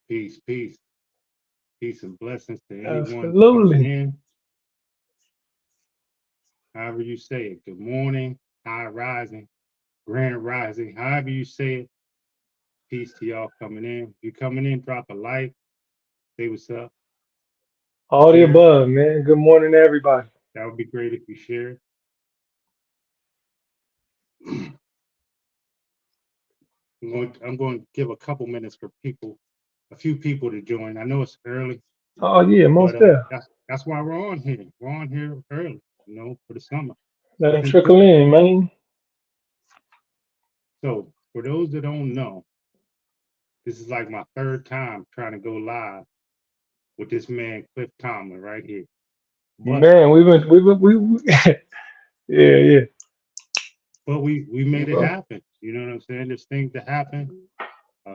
Peace, peace and blessings to anyone coming Absolutely. in. However you say it. Good morning, high rising, grand rising, however you say it. Peace to y'all coming in. If you coming in, drop a like, say what's up, All the share. above, man. Good morning to everybody. That would be great if you share. I'm going to give a couple minutes for a few people to join. I know it's early, Oh yeah, but most there. that's why we're on here. We're on here early, for the summer. Let them trickle in, man. So for those that don't know, this is like my third time trying to go live with this man Cliff Tomlin right here. But Man, yeah, yeah. we made it Well, happen. You know what I'm saying? There's things that happen.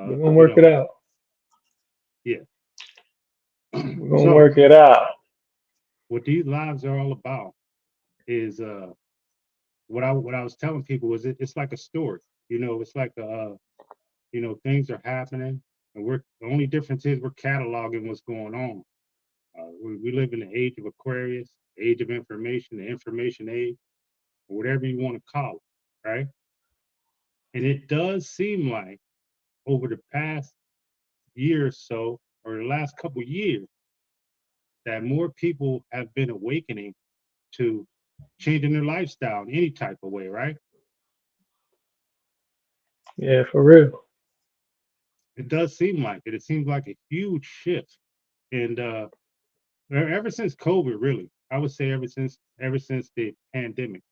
we're gonna You work it know, out. yeah. We're gonna So work it out. what these lives are all about is what I was telling people was it's like a story. It's like things are happening, and we're the only difference is we're cataloging what's going on. We live in the age of Aquarius, age of information, the information age, or whatever you want to call it, right? And it does seem like over the past year or so, or the last couple of years, that more people have been awakening to changing their lifestyle in any type of way, right? Yeah, for real. It does seem like it. It seems like a huge shift. And ever since COVID, really, I would say ever since the pandemic,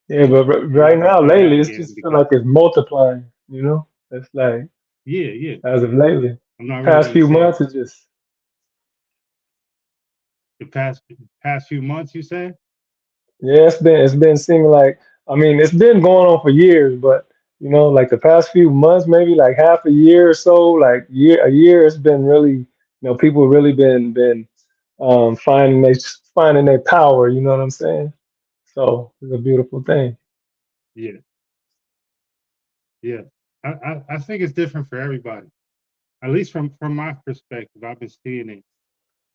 Yeah, but right everybody now, started lately, out it's getting just feel because like it's multiplying. It's like yeah, yeah. as of lately, I'm not really past gonna few say months, it's just the past few months, you say? yeah, it's been seeming like I mean, it's been going on for years, but like the past few months, maybe like half a year or so, like a year, it's been really, people really been finding their power. You know what I'm saying? So it's a beautiful thing. Yeah, yeah. I think it's different for everybody. At least from my perspective, I've been seeing it.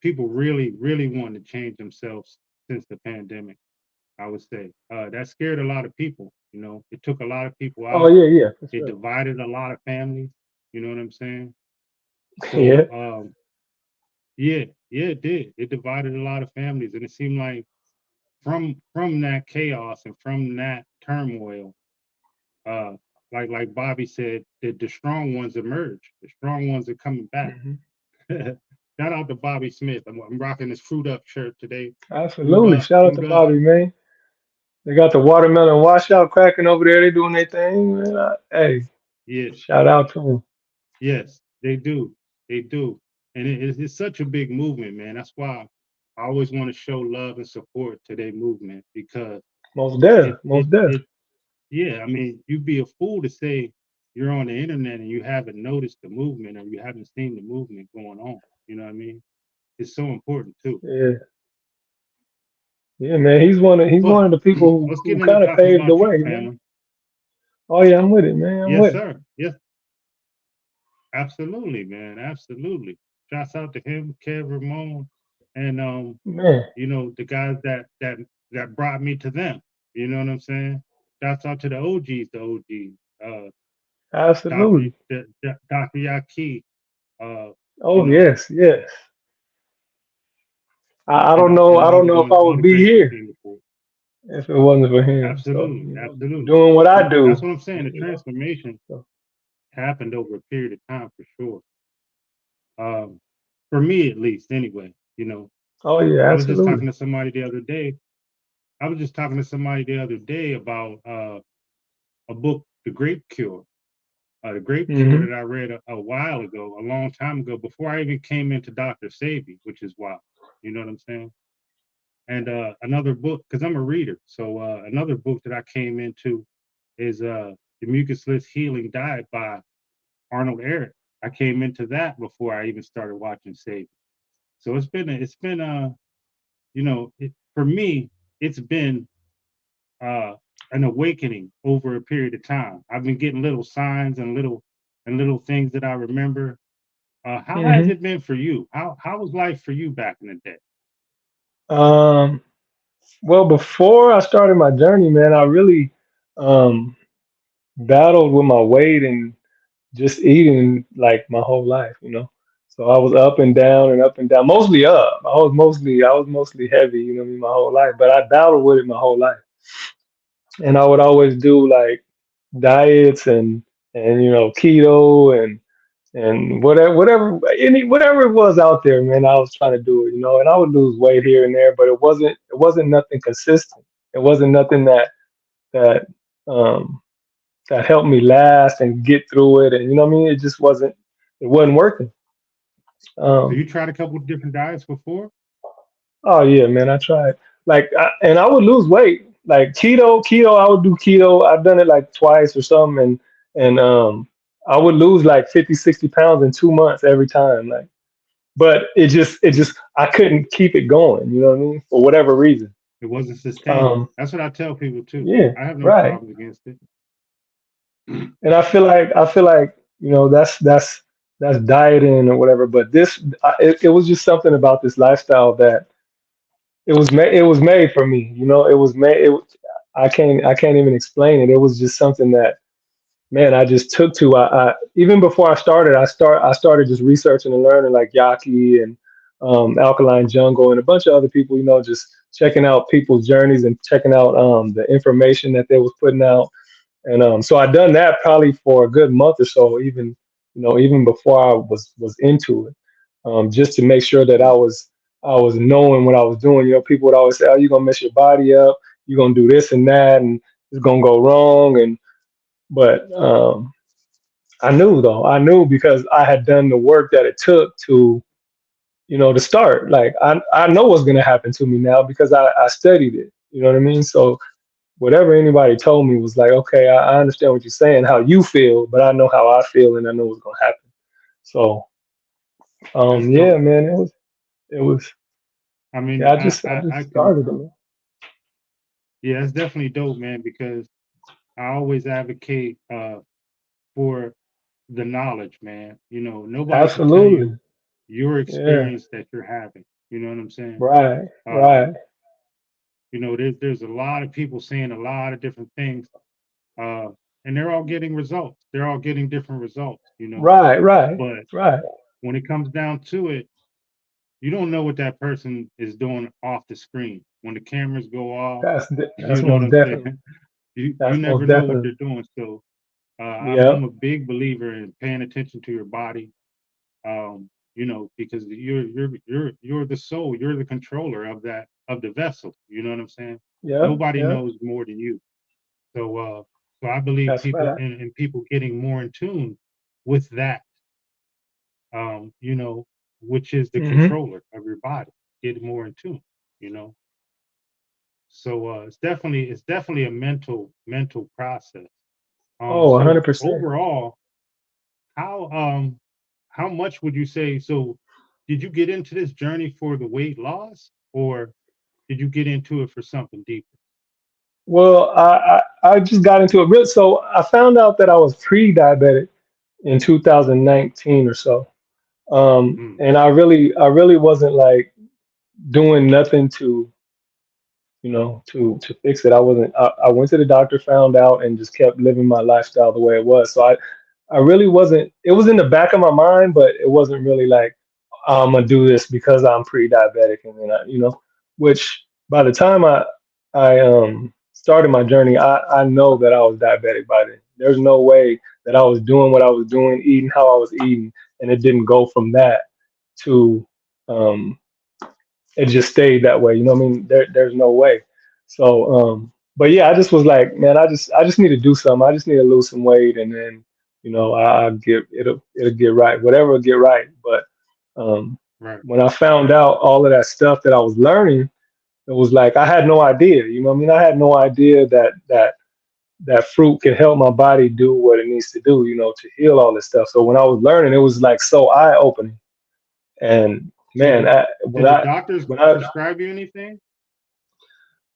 People really, really want to change themselves since the pandemic. I would say that scared a lot of people. It took a lot of people Oh out. yeah, yeah, for It sure. divided a lot of families. You know what I'm saying? Yeah, So yeah, yeah, it did. It divided a lot of families, and it seemed like from that chaos and from that turmoil, uh, like Bobby said, the strong ones emerge. The strong ones are coming back. hmm Shout out to Bobby Smith. I'm rocking this fruit up shirt today. Fruit absolutely. up, Shout out to fruit up. Bobby, man. They got the watermelon washout cracking over there. They doing their thing, man. Hey, Yeah, shout out to them. yes, they do. They do. And it's such a big movement, man. That's why I always want to show love and support to their movement because Most it there, it most there. it yeah, I mean, you'd be a fool to say you're on the internet and you haven't noticed the movement or you haven't seen the movement going on. You know what I mean? It's so important too. Yeah, yeah, man. He's one But of the people who, let's who get into kind of talking paved the about you, way, man. family. Oh yeah, I'm with it, man. I'm Yes, with it. sir. Yes, absolutely, man. Absolutely. Shouts out to him, Kev Ramon, and Man, the guys that brought me to them. You know what I'm saying? Shouts out to the OGs, the OGs. Dr. absolutely. Dr. Yaki, uh, you Oh know, yes, yes. I and don't all know. and I all don't the know if ones, I all would the be greats that here came before. if it wasn't for him. So Absolutely, absolutely. doing what I That's do, what I'm saying. The you know. transformation So, happened over a period of time for sure. Um, for me at least, anyway. oh yeah, I was just absolutely. talking to somebody the other day. I was just talking to somebody the other day about a book, The Grape Cure. The Grape Cure hmm that I read a while ago, a long time ago, before I even came into Dr. Savy, which is wild. You know what I'm saying? And another book, because I'm a reader. So another book that I came into is The Mucusless Healing Diet by Arnold Ehret. I came into that before I even started watching Savy. So for me, it's been uh, an awakening over a period of time. I've been getting little signs and little things that I remember. How has Hmm. it been for you? How was life for you back in the day? Um, well, before I started my journey, man, I really um, battled with my weight and just eating like my whole life, you know. So I was up and down and up and down, mostly up. I was mostly heavy, you know what I mean, my whole life. But I battled with it my whole life, and I would always do like diets and keto and whatever it was out there, man. I was trying to do it, you know, and I would lose weight here and there, but it wasn't nothing consistent. It wasn't nothing that um that helped me last and get through it, and you know what I mean. It wasn't working. So Um, you tried a couple of different diets before? oh yeah, man, I tried. And I would lose weight. Like keto, I would do keto. I've done it like twice or something, and I would lose like 50, 60 pounds in 2 months every time. Like, but it just I couldn't keep it going. You know what I mean? For whatever reason. It wasn't sustainable. Um, That's what I tell people too. yeah, I have no right. problems against it. And I feel like that's dieting or whatever. But it was just something about this lifestyle that it was made for me. You know, it was made. I can't even explain it. It was just something that, man, I just took to. I even before I started just researching and learning like Yaki and Alkaline Jungle and a bunch of other people. You know, just checking out people's journeys and checking out the information that they was putting out. And so I done that probably for a good month or so, even before I was into it, just to make sure that I was knowing what I was doing. You know, people would always say, "Oh, you're gonna mess your body up. You're gonna do this and that, and it's gonna go wrong." But I knew though. I knew because I had done the work that it took to start. Like I know what's gonna happen to me now because I studied it. You know what I mean? So whatever anybody told me was like, okay, I understand what you're saying, how you feel, but I know how I feel and I know what's gonna happen. So That's yeah, dope. man, it was I mean, yeah, I just I can, started it, man. yeah, that's definitely dope, man, because I always advocate for the knowledge, man. You know, nobody can tell you Absolutely. your Yeah. experience that you're having. You know what I'm saying? Right. Um, Right. there's a lot of people saying a lot of different things, uh, and they're all getting results. They're all getting different results, Right. Right. But Right. when it comes down to it, you don't know what that person is doing off the screen. When the cameras go off, That's you know what most I'm saying? definitely. You That's never most know what definitely. they're doing. So I'm Yep. a big believer in paying attention to your body. Because you're the soul, you're the controller of the vessel. You know what I'm saying? Yep. Nobody Yep. knows more than you. So I believe That's people right. and people getting more in tune with that, um, you know, which is the Hmm. controller of your body, get more in tune, you know. So it's definitely a mental process. Oh, So 100%. overall, how um how much would you say? So did you get into this journey for the weight loss, or did you get into it for something deeper? Well, I just got into it real. So I found out that I was pre-diabetic in 2019 or so. Mm, And I really wasn't like doing nothing to fix it. I went to the doctor, found out, and just kept living my lifestyle the way it was. So I really wasn't. It was in the back of my mind, but it wasn't really like, "Oh, I'm gonna do this because I'm pre-diabetic," and then which by the time I started my journey, I know that I was diabetic by then. There's no way that I was doing what I was doing, eating how I was eating, and it didn't go from that to um, it just stayed that way. You know what I mean? There's no way. So, but yeah, I just was like, man, I just need to do something. I just need to lose some weight, and then I'll get it'll get right. Whatever will get right. But um, right. when I found out all of that stuff that I was learning, it was like I had no idea. You know what I mean? I had no idea that fruit can help my body do what it needs to do. To heal all this stuff. So when I was learning, it was like so eye opening. And So man, did the doctors when I prescribe you anything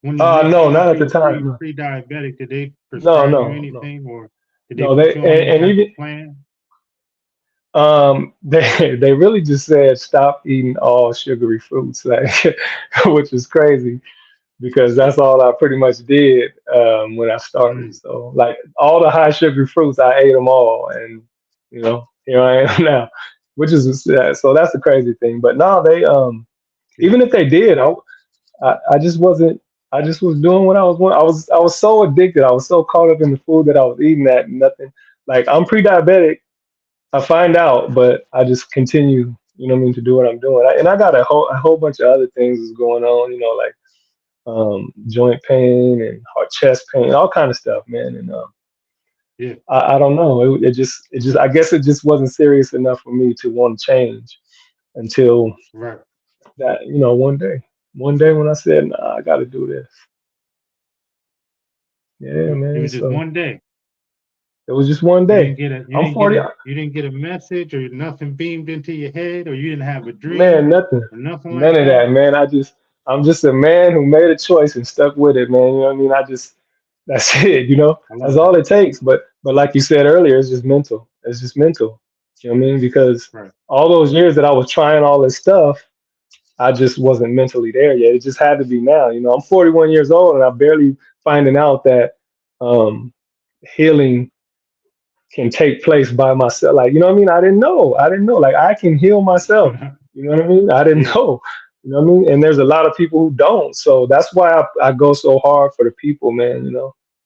when they no, found not out at you the were time. No, pre-diabetic? Did they no, prescribe you no, no. anything, or did they No, put they you on any and type of even plan? They really just said stop eating all sugary fruits, like, which is crazy because that's all I pretty much did when I started. Mm, So like all the high sugar fruits, I ate them all, and here I am now, which is so that's the crazy thing. But no, they yeah, even if they did, I just wasn't. I just was doing what I was doing. I was so addicted. I was so caught up in the food that I was eating that nothing. Like I'm pre-diabetic. I find out, but I just continue. You know what I mean, to do what I'm doing. And I got a whole bunch of other things is going on. Like joint pain and heart, chest pain, all kind of stuff, man. And yeah, I don't know. It just I guess it just wasn't serious enough for me to want to change until right. that one day when I said, nah, I got to do this. Yeah, It man. was just So one day. it was just one You didn't day. get a you I'm didn't get 40. a you didn't get a message or nothing beamed into your head or you didn't have a dream Man, nothing. or nothing None like of that. that, man. I'm just a man who made a choice and stuck with it, man. You know what I mean? That's it, I That's love all that. it takes. But like you said earlier, it's just mental. It's just mental. You know what I mean? Because Right. all those years that I was trying all this stuff, I just wasn't mentally there yet. It just had to be now. I'm 41 years old and I'm barely finding out that um, healing can take place by myself. Like, you know what I mean? I didn't know. I didn't know. Like, I can heal myself. You know what I mean? I didn't Yeah, know. You know what I mean? And there's a lot of people who don't. So that's why I go so hard for the people, man.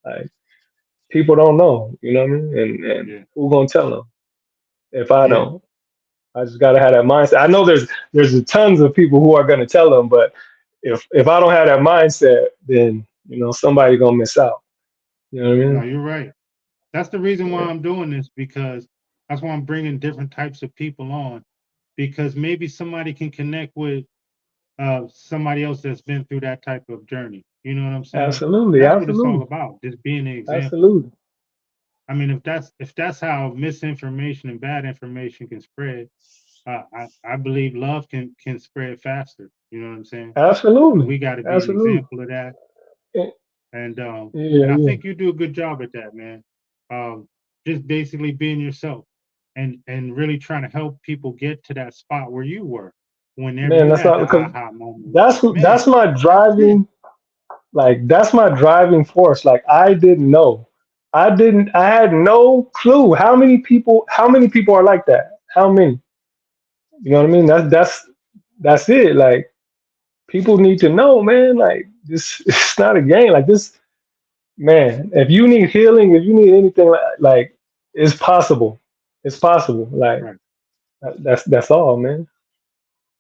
Like people don't know. You know what I mean? And yeah, who gonna tell them if I yeah. don't? I just gotta have that mindset. I know there's tons of people who are gonna tell them, but if I don't have that mindset, then somebody gonna miss out. You know what I No, mean? you're right. That's the reason why Yeah. I'm doing this because that's why I'm bringing different types of people on because maybe somebody can connect with somebody else that's been through that type of journey. You know what I'm saying? Absolutely, That's what it's all absolutely, about, just being an example. absolutely. I mean, if that's how misinformation and bad information can spread, I believe love can spread faster. You know what I'm saying? And Absolutely. we got to be an Absolutely. example of that. Yeah, And yeah, I yeah. think you do a good job at that, man. Um, just basically being yourself and really trying to help people get to that spot where you were whenever Man, you that's had not the because aha moment. that's Man, my that was it. driving, like that's my driving force. Like I didn't know. I had no clue how many people are like that. How many? You know what I mean? That's it. Like people need to know, man. Like this it's not a game. Like this, man, if you need healing, if you need anything like it's possible. It's possible. Like Right, that's all, man.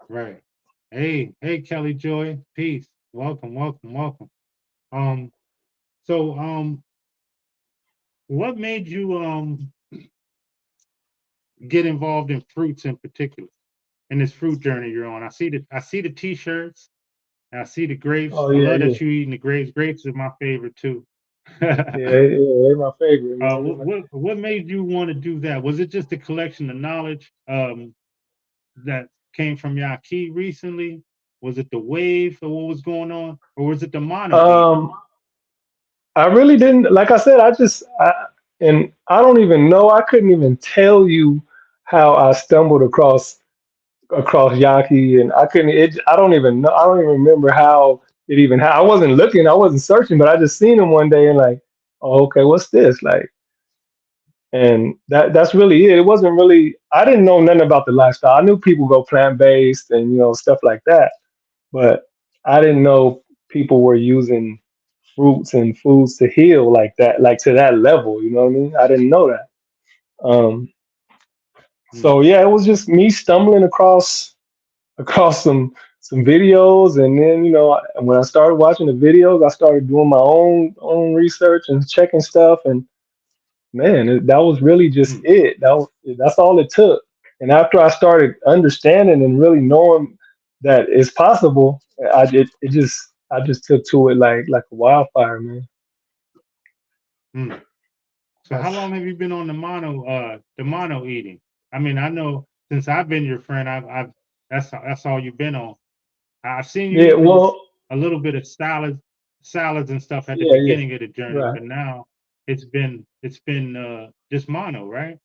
right. Hey, Kelly Joy, peace. Welcome, welcome, welcome. Um, so what made you get involved in fruits in particular in this fruit journey you're on? I see the t-shirts, and I see the grapes. Oh I yeah, love yeah. that you eating the grapes. Grapes is my favorite too. Yeah, yeah, they're my favorite, What, man. what made you want to do that? Was it just a collection of knowledge that came from Yaki recently? Was it the wave or what was going on, or was it the mono eating? Um, I really didn't. Like I said, and I don't even know. I couldn't even tell you how I stumbled across Yaki, and I couldn't. I don't even know. I don't even remember how it even. I wasn't looking. I wasn't searching, but I just seen him one day and like, oh, okay, what's this? Like, and that's really it. It wasn't really. I didn't know nothing about the lifestyle. I knew people go plant based and stuff like that, but I didn't know people were using fruits and foods to heal like that, like to that level. You know what I mean? I didn't know that. Um, Hmm. so yeah, it was just me stumbling across some videos, and then when I started watching the videos, I started doing my own research and checking stuff, and man, that was really just Hmm. it. That's all it took. And after I started understanding and really knowing that it's possible, I just took to it like a wildfire, man. Hmm. So how That's long have you been on the mono eating? I mean, I know since I've been your friend, I've that's all you've been on. I've seen you yeah. eating Well, a little bit of salads and stuff at the yeah, yeah. beginning of the journey, Right. but now it's been just mono, right?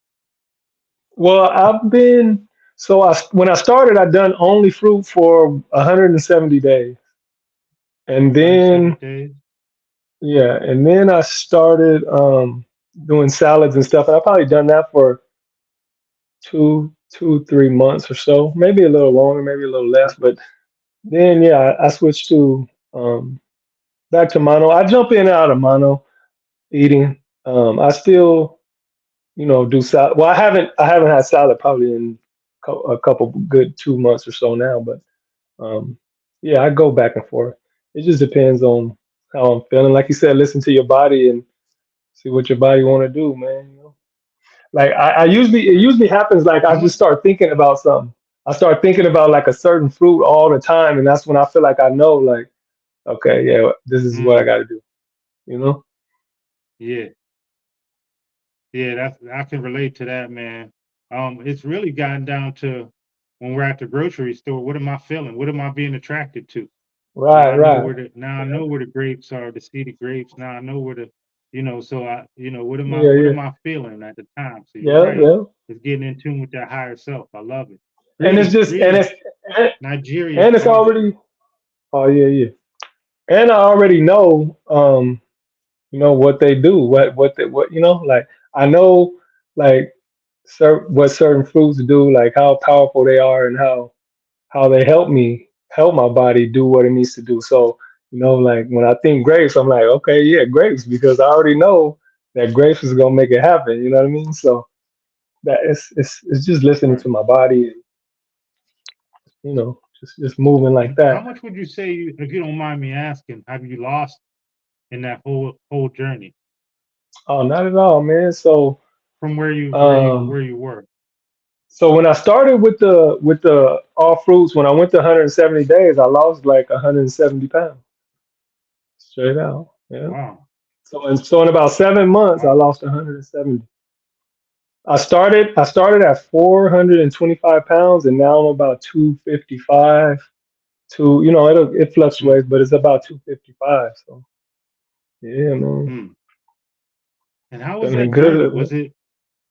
Well, I've been so I when I started, I done only fruit for 170 days, and 170 then days. yeah, and then I started doing salads and stuff, and I probably done that for 3 months or so, maybe a little longer, maybe a little less, but then yeah, I switched to um back to mono. I jump in and out of mono eating. I still do salad. Well, I haven't had salad probably in a couple good 2 months or so now, but um, yeah, I go back and forth. It just depends on how I'm feeling. Like you said, listen to your body and see what your body want to do, man. Like I usually it usually happens like How I just much? start thinking about something. I start thinking about like a certain fruit all the time, and that's when I feel like I know, like, okay, yeah, this is what I Mm, got to do. You know? yeah, yeah. That's I can relate to that, man. It's really gotten down to when we're at the grocery store. What am I feeling? What am I being attracted to? Now Right, I know right. where the now I Yeah, know where the grapes are, to see the grapes. Now I know where the so yeah, what yeah, am I feeling at the time? So you're yeah, right. yeah. It's getting in tune with that higher self. I love it. And it's Really, just really, and, Nigeria. and it's Go ahead. already. Oh yeah, yeah. And I already know, what they do, what like I know, like what certain fruits do, like how powerful they are, and how they help my body do what it needs to do. So like when I think grapes, I'm like, okay, yeah, grapes, because I already know that grapes is gonna make it happen. You know what I mean? So that it's just listening Right. to my body, and just moving like And how that. much would you say, if you don't mind me asking, have you lost in that whole journey Oh, not at all, man. So from um where you were? So when I started with the all fruits, when I went to 170 days, I lost like 170 pounds straight out. Yeah. Wow, So in about 7 months, I wow. lost 170. I started at 425 pounds, and now I'm about 255. It Hmm, fluctuates, but it's about 255. So yeah, man, hmm. And how was feeling that journey? good. Was it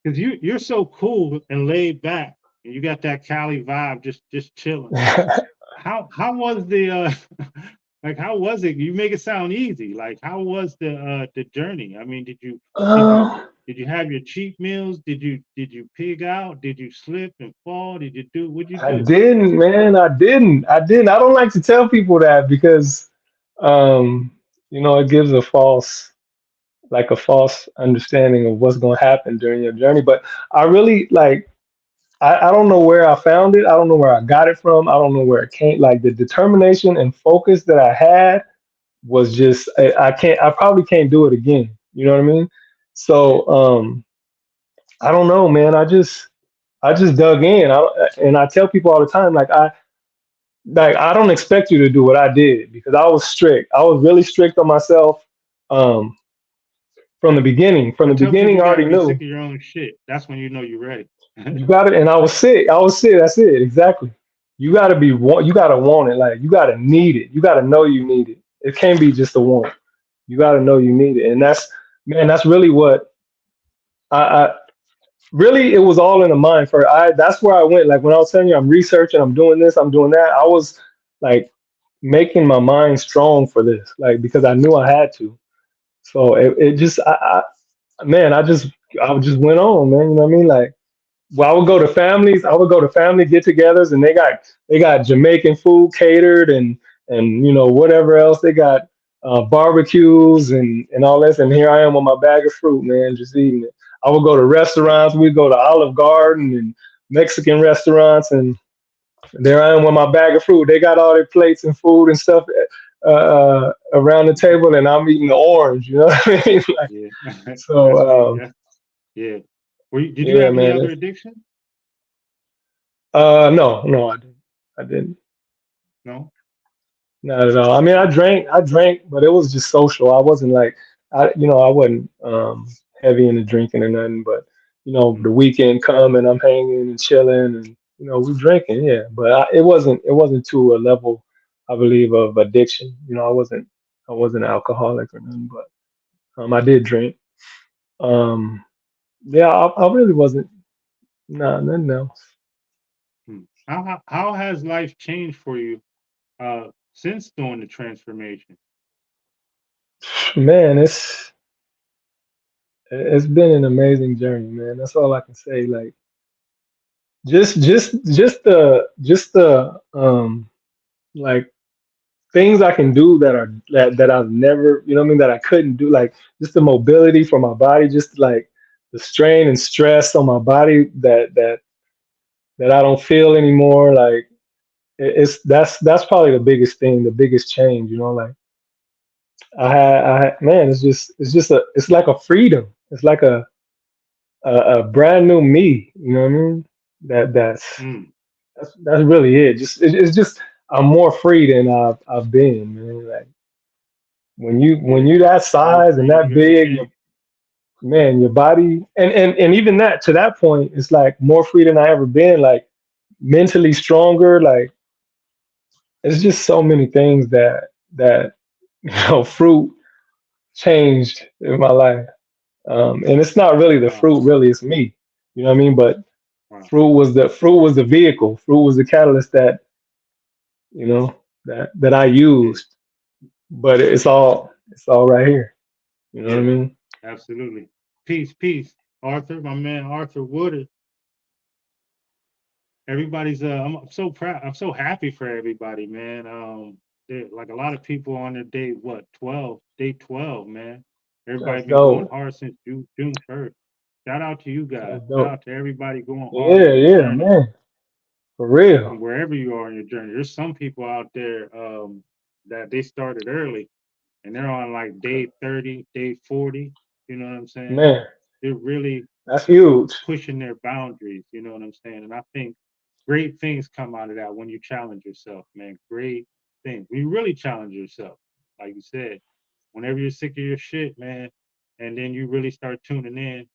because you're so cool and laid back, and you got that Cali vibe, just chilling. How was the like how was it? You make it sound easy. Like how was the journey? I mean, did you um, did you have your cheat meals? Did you pig out? Did you slip and fall? Did you do what'd you I do? didn't, man. I didn't. I don't like to tell people that because, um, it gives a false understanding of what's going to happen during your journey. But I really like. I don't know where I found it. I don't know where I got it from. I don't know where it came. Like the determination and focus that I had was just. I can't. I probably can't do it again. You know what I mean? So I don't know, man. I just dug in. And I tell people all the time, like I don't expect you to do what I did because I was strict. I was really strict on myself um, from the beginning. From I the tell people beginning, you I got to already be sick knew of your own shit. That's when you know you're ready. you got it, and I was sick. I was sick. That's it. Exactly. You got to You got to want it. Like you got to need it. You got to know you need it. It can't be just a want. You got to know you need it, and that's man. That's really what I really. It was all in the mind. For I. That's where I went. Like when I was telling you, I'm researching. I'm doing this. I'm doing that. I was like making my mind strong for this, like because I knew I had to. So it just, man, I just went on, man. You know what I mean? Like, well, I would go to family get-togethers, and they got Jamaican food catered, and whatever else they got, barbecues and all this. And here I am with my bag of fruit, man, just eating it. I would go to restaurants. We'd go to Olive Garden and Mexican restaurants, and there I am with my bag of fruit. They got all their plates and food and stuff around the table, and I'm eating the orange. You know what I mean? Like, Yeah, that's me. so, Yeah. Did you yeah, have any man. other addiction? No, no, I didn't. I didn't. No. Not at all. I mean, I Okay. drank. I drank, but it was just social. I wasn't like, I wasn't heavy into drinking or nothing. But the Mm, weekend come and I'm hanging and chilling, and we drinking. Yeah, but it wasn't to a level, I believe, of addiction. I wasn't an alcoholic or nothing. But I did drink. Um, yeah, I really wasn't. Nah, nothing else. How has life changed for you since doing the transformation? Man, it's been an amazing journey, man. That's all I can say. Like just the like things I can do that I've never, you know what I mean, that I couldn't do, like just the mobility for my body, just like the strain and stress on my body that I don't feel anymore. Like it's that's probably the biggest thing, the biggest change, you know, like man, it's like a freedom. It's like a brand new me, you know what I mean? That Mm, that's really it. It's just I'm more free than I've been, man. Like when yeah, you that more size and free than that you ever big, been. man, your body and even that to that point, it's like more free than I ever been. Like mentally stronger. Like it's just so many things that fruit changed in my life. And it's not really the Wow, fruit, really, it's me. You know what I mean? But wow, fruit was the vehicle. Fruit was the catalyst that you know that I yeah, used. But it's all right here. You know what I yeah, mean? absolutely. Peace, peace, Arthur, my man, Arthur Woodard. Everybody's I'm so proud. I'm so happy for everybody, man. Like a lot of people on their day, what 12, day 12, man. Everybody That's been going dope. hard since June 1st. Shout out to you guys. That's Shout dope. out to everybody going hard Yeah, on their yeah, journey man. For real. and wherever you are in your journey. There's some people out there that they started early and they're on like day 30, day 40. You know what I'm saying? Man, They're really that's huge. pushing their boundaries. You know what I'm saying? And I think great things come out of that when you challenge yourself, man. Great things. When you really challenge yourself, like you said, whenever you're sick of your shit, man, and then you really start tuning in,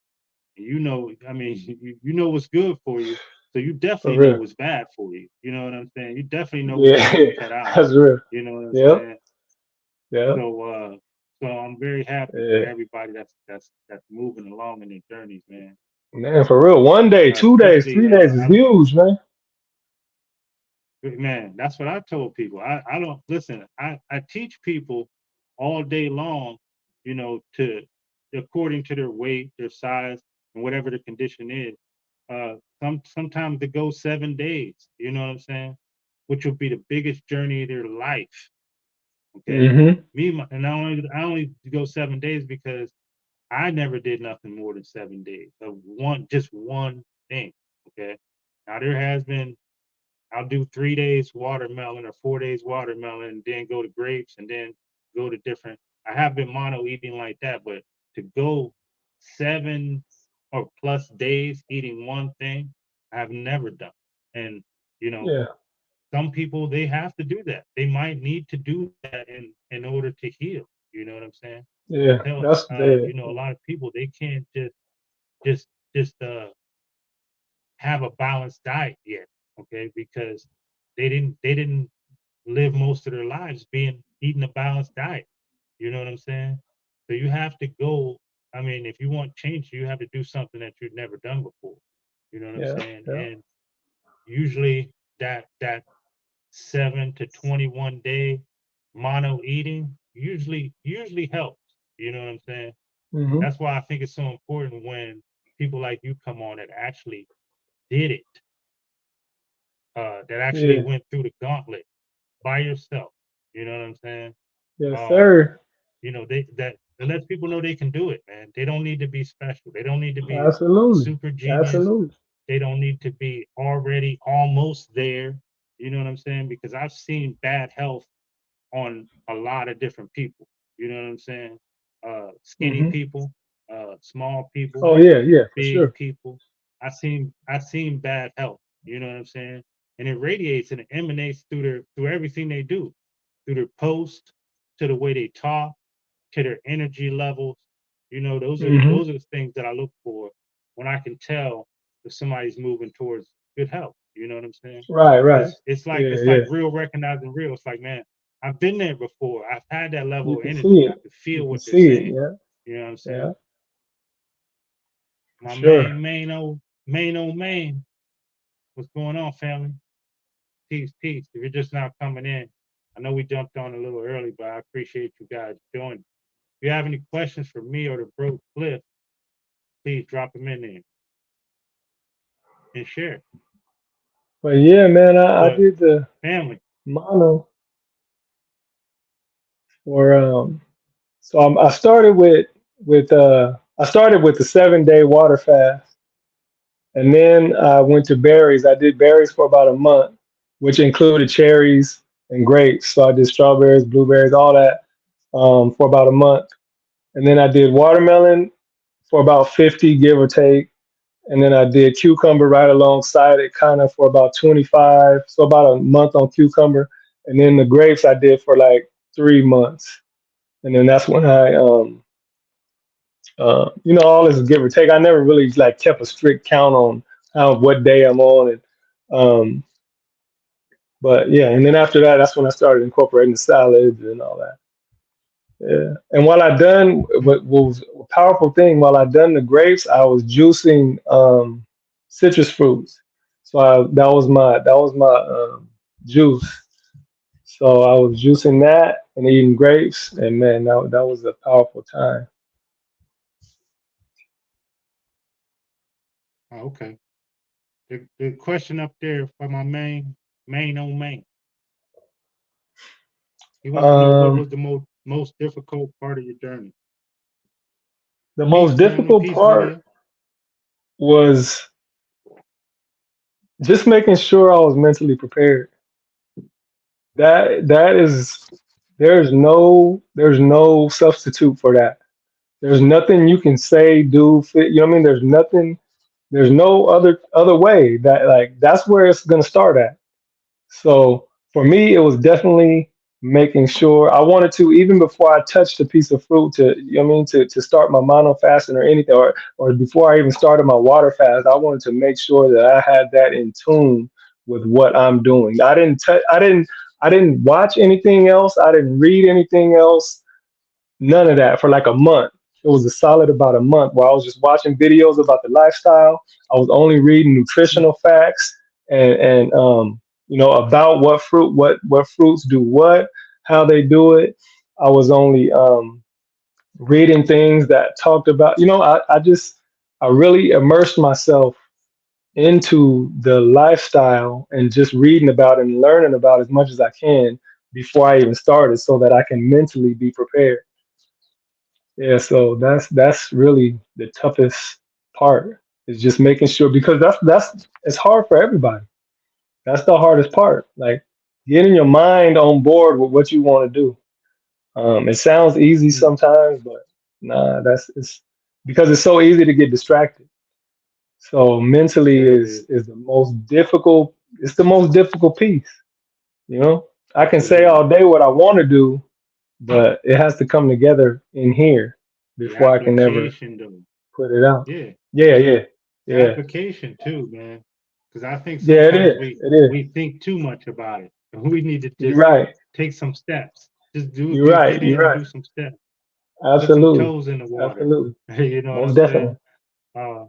and you know, I mean, you know what's good for you. So you For definitely know real. what's bad for you. You know what I'm saying? You definitely know what you Yeah, need to cut out. that's real. You know what I'm Yep, saying? yep. So so I'm very happy for Yeah. everybody that's moving along in their journeys, man. Man, for real. One day, 2 days, Especially 3 days is huge, man. man, that's what I told people. I don't listen. I teach people all day long, you know, to according to their weight, their size, and whatever the condition is. Sometimes to go 7 days. You know what I'm saying? Which will be the biggest journey of their life. Okay, Hmm. and I only go 7 days because I never did nothing more than 7 days of just one thing. Okay, now there has been I'll do 3 days watermelon or 4 days watermelon, and then go to grapes, and then go to different. I have been mono eating like that, but to go 7 or plus days eating one thing, I've never done. And you know, Yeah, some people they have to do that. They might need to do that in order to heal. You know what I'm saying? I yeah. tell That's you dead. know a lot of people they can't just just have a balanced diet yet, okay? Because they didn't live most of their lives being eating a balanced diet. You know what I'm saying? So you have to go. I mean, if you want change, you have to do something that you've never done before. You know what I'm Yeah, saying? yeah. And usually that 7 to 21 day mono eating usually helps. You know what I'm saying? Hmm. That's why I think it's so important when people like you come on that actually did it, that actually Yeah. went through the gauntlet by yourself. You know what I'm saying? Yes, Um, sir. they that it lets people know they can do it, man. They don't need to be special. They don't need to be a Absolutely. super genius. Absolutely. They don't need to be already almost there. You know what I'm saying? Because I've seen bad health on a lot of different people. You know what I'm saying? Skinny Hmm. people, small people, Oh yeah, yeah, for big sure. people. I seen bad health. You know what I'm saying? And it radiates and it emanates through everything they do, through their post, to the way they talk, to their energy levels. You know, those are Hmm. those are the things that I look for when I can tell if somebody's moving towards good health. You know what I'm saying? Right, right. Because it's like Yeah, it's yeah. like real recognizing real. It's like, man, I've been there before. I've had that You level of can see energy. I it. can You feel can what they're see it. saying. Yeah, You know what I'm yeah, saying? for My sure. main Main on main. What's going on, family? Peace, peace. If you're just now coming in, I know we jumped on a little early, but I appreciate you guys joining. If you have any questions for me or the bro Cliff, please drop them in there and share. But yeah, man, I But did the family, mono for so I started with the 7 day water fast, and then I went to berries. I did berries for about a month, which included cherries and grapes. So I did strawberries, blueberries, all that for about a month, and then I did watermelon for about 50, give or take. And then I did cucumber right alongside it, kind of for about 25, so about a month on cucumber. And then the grapes I did for like 3 months, and then that's when all this give or take. I never really like kept a strict count on how what day I'm on, and um, but yeah. And then after that, that's when I started incorporating the salads and all that. Yeah. And while I done mm, what was a powerful thing, while I done the grapes, I was juicing citrus fruits. So that was my juice. So I was juicing that and eating grapes, and man, that was a powerful time. oh, okay. The question up there for my main on main. He wants to know what Um, was the most difficult part of your journey. the Peace, most family. difficult Peace, part Lydia. was just making sure I was mentally prepared. That is there's no substitute for that. There's nothing you can say, do, fit. You know what I mean? There's nothing. There's no other way. That's where it's gonna start at. So for me, it was definitely making sure I wanted to, even before I touched a piece of fruit, to you know what I mean, to start my mono fasting or anything, or before I even started my water fast, I wanted to make sure that I had that in tune with what I'm doing. I didn't watch anything else. I didn't read anything else. None of that for like a month. It was a solid about a month where I was just watching videos about the lifestyle. I was only reading Mm, nutritional facts and about what fruits do what, how they do it. I was only reading things that talked about. I really immersed myself into the lifestyle and just reading about it and learning about as much as I can before I even started, so that I can mentally be prepared. Yeah, so that's really the toughest part, is just making sure, because that's it's hard for everybody. That's the hardest part. Like getting your mind on board with what you want to do. It sounds easy mm. sometimes, but nah, that's it's because it's so easy to get distracted. So mentally Yeah, it is. is the most difficult. It's the most difficult piece. You know, I can say Absolutely. all day what I want to do, but it has to come together in here The before I can ever application, though. put it out. Yeah, Yeah, yeah, the yeah, application too, man. Because I think yeah. It sometimes is. It is. we think too much about it, and we need to You're just right. take some steps. You're Just get right. You're in and right. do some steps. Put some Absolutely. toes in the water. Absolutely. You know what Most I'm saying? definitely. Uh,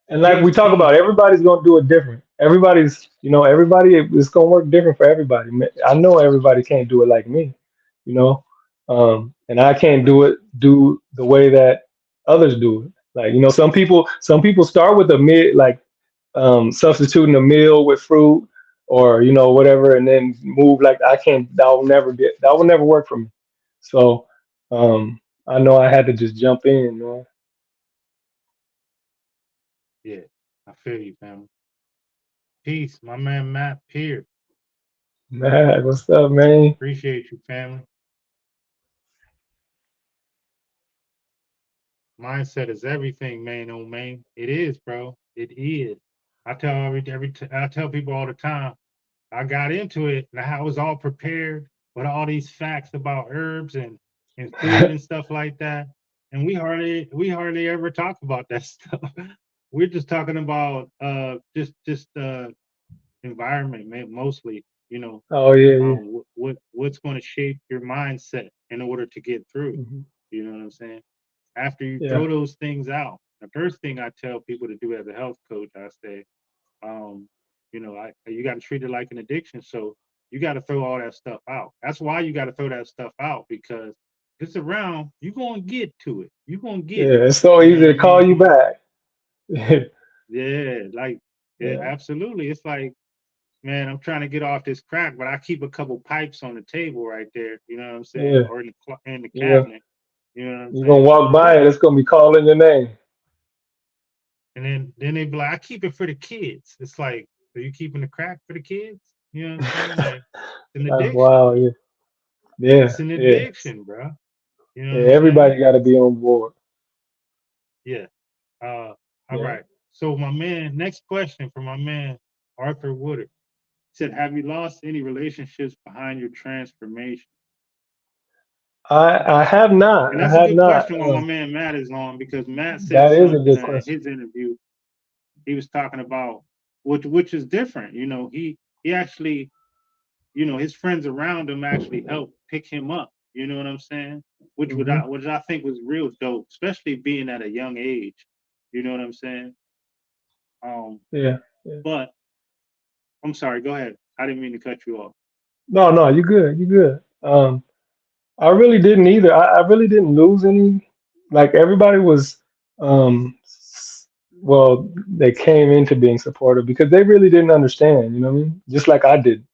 And like we peace, talk about, peace. everybody's gonna do it different. Everybody is gonna work different for everybody. I know everybody can't do it like me, you know, and I can't do the way that others do it. Like some people start with a mid, like substituting a meal with fruit or whatever, and then move. Like I can't. That will never work for me. So um, I know I had to just jump in, man. Yeah, I feel you, family. Peace, my man Matt Pierce. Man, what's up, man? Appreciate you, family. Mindset is everything, man. Oh, man, it is, bro. It is. I tell people all the time. I got into it and I was all prepared with all these facts about herbs and food and stuff like that. And we hardly ever talk about that stuff. We're just talking about just environment, man, mostly. You know, Oh yeah, yeah. what's going to shape your mindset in order to get through. Hmm. You know what I'm saying? After you Yeah. throw those things out. the first thing I tell people to do as a health coach, I say, um, you got to treat it like an addiction. So you got to throw all that stuff out. That's why you got to throw that stuff out because if it's around, you're gonna get to it. You're gonna get it. Yeah, it's so You know easy what I to call mean? you back. Yeah, like yeah, Yeah, absolutely. It's like, man, I'm trying to get off this crack, but I keep a couple pipes on the table right there. You know what I'm saying? yeah. Or in the You're cabinet. You know what I'm you're gonna saying? walk by But it, it's gonna be calling your name. and then they be like, I keep it for the kids. It's like, are you keeping the crack for the kids? You know what I'm saying? Like, it's an addiction. Wow, yeah, yeah, It's an yeah, addiction, bro. You know yeah. what I'm saying? Everybody got to be on board. Yeah. Uh, all Yeah. right. So my man, next question from my man Arthur Woodard said, "Have you lost any relationships behind your transformation?" I have not. And I that's a have good not. question while my man Matt is on because Matt said That is a something good in question. his interview. He was talking about which is different. He actually his friends around him actually helped pick him up. You know what I'm saying? Hmm. Which I think was real dope, especially being at a young age. You know what I'm saying? Um, Yeah. Yeah. but I'm sorry. Go ahead. I didn't mean to cut you off. No, no, you're good. You're good. I really didn't either. I really didn't lose any. Like everybody was, well, they came into being supportive because they really didn't understand. You know what I mean? Just like I did.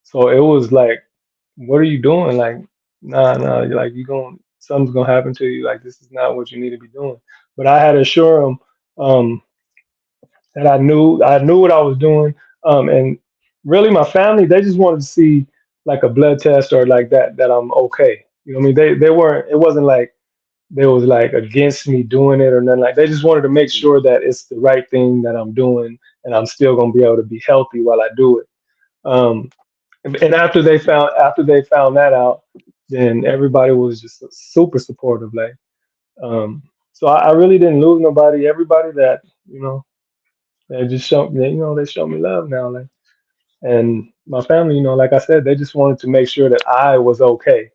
So it was like, what are you doing? Like, nah, nah. You're like, you going, something's gonna happen to you. Like, this is not what you need to be doing. But I had to assure them that I knew what I was doing. And really, my family, they just wanted to see like a blood test or like that I'm okay. You know what I mean? They weren't. It wasn't like they was like against me doing it or nothing like. They just wanted to make Yeah. sure that it's the right thing that I'm doing, and I'm still gonna be able to be healthy while I do it. And after they found that out, then everybody was just super supportive. Like, so I really didn't lose nobody. Everybody that they just showed me, they showed me love now. Like, and my family, like I said, they just wanted to make sure that I was okay.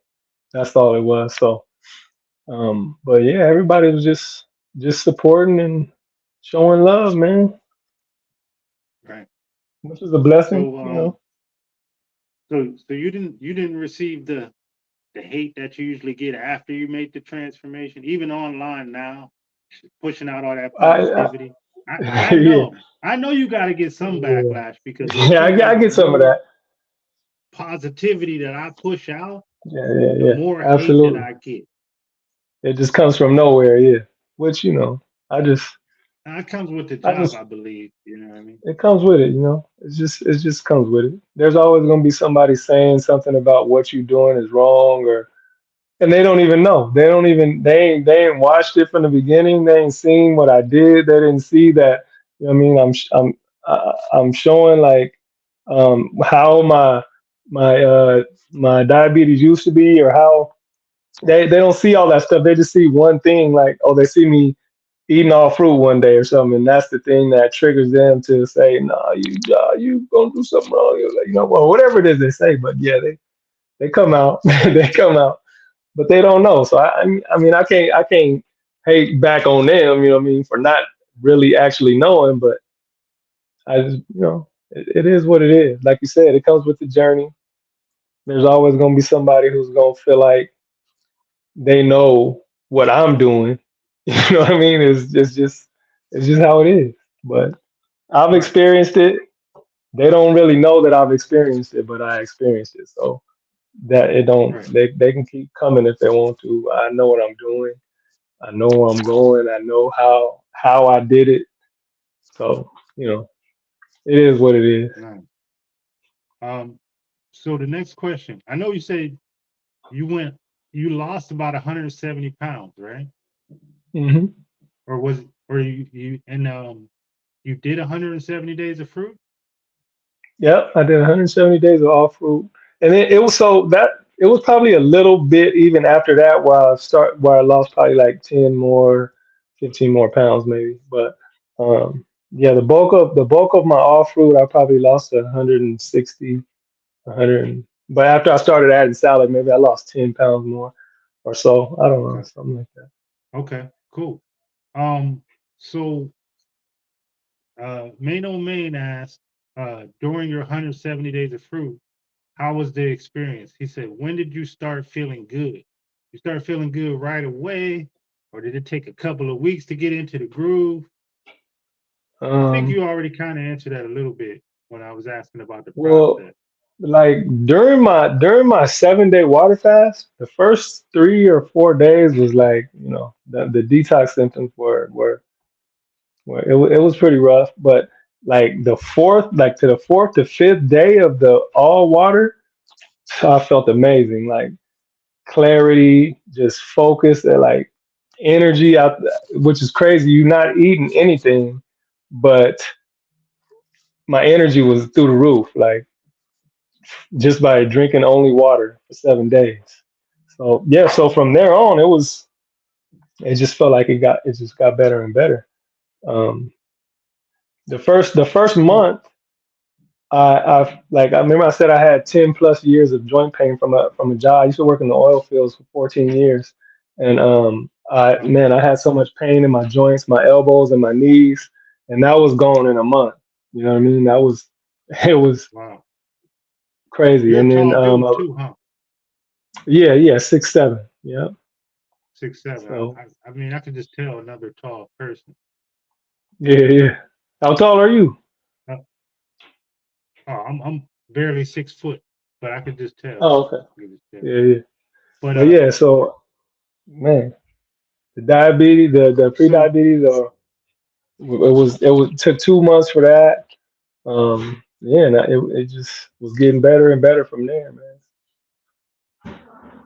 That's all it was. So, but yeah, everybody was just supporting and showing love, man, Right. which is a blessing. So You know, so you didn't receive the hate that you usually get after you make the transformation, even online now, pushing out all that I positivity. I yeah, know. I know you got to get some yeah, backlash because it yeah. seems I like the get some of more that. positivity that I push out, Yeah, yeah, the yeah. more hate that Absolutely. I get. It just comes from nowhere. Yeah, which I just, That comes with the I job, just I believe. You know what I mean? it comes with it. It just comes with it. There's always gonna be somebody saying something about what you're doing is wrong, or and they don't even know. They ain't watched it from the beginning. They ain't seen what I did. They didn't see that. You know what I mean? I'm showing like how my diabetes used to be, or how they don't see all that stuff. They just see one thing, like, oh, they see me eating all fruit one day or something, and that's the thing that triggers them to say, no, you gonna do something wrong. You're like, well, whatever it is they say. But yeah, they come out. They come out, but they don't know. So I mean, I can't hate back on them. You know what I mean, for not really actually knowing. But I just, it is what it is. Like you said, it comes with the journey. There's always gonna be somebody who's gonna feel like they know what I'm doing. You know what I mean? It's just how it is. But I've Right. experienced it. They don't really know that I've experienced it, but I experienced it. So that it don't Right. they can keep coming if they want to. I know what I'm doing. I know where I'm going. I know how I did it. So, it is what it is. Right. Um. So the next question. I know you said you went. You lost about 170 pounds, right? Hmm. Or was or you and you did 170 days of fruit? Yep, I did 170 days of off fruit, and it was so that it was probably a little bit even after that where I lost probably like 10 more, 15 more pounds maybe. But yeah, the bulk of my off fruit I probably lost 160, 100. But after I started adding salad, maybe I lost 10 pounds more or so. I don't know, Okay. something like that. Okay. Cool. Um. So Main on Main asked, during your 170 days of fruit, how was the experience? He said, when did you start feeling good? You start feeling good right away, or did it take a couple of weeks to get into the groove? I think Um, you already kind of answered that a little bit when I was asking about the well, process. like during my 7 day water fast, the first 3 or 4 days was like, the detox symptoms it was pretty rough. But like the fourth, like to the fourth to fifth day of the all water, I felt amazing. Like clarity, just focus, and like energy out, which is crazy. You're not eating anything, but my energy was through the roof. Like just by drinking only water for 7 days. So yeah, so from there on, it just felt like it just got better and better. Um, the first So, month, I remember I said I had 10 plus years of joint pain from a job. I used to work in the oil fields for 14 years, and I wow, man, I had so much pain in my joints, my elbows and my knees, and that was gone in a month. You know what I mean? That was it was wow. crazy. You're a And then tall dude too, huh? yeah, yeah, 6'7", yeah. 6'7". So I mean, I could just tell another tall person. yeah, yeah. How tall are you? Uh, oh, I'm barely 6 foot, but I could just tell. Oh, okay. I could just tell. Yeah, yeah. But But yeah, so man, the diabetes, the so pre-diabetes, it was took 2 months for that. Yeah, and it just was getting better and better from there, man.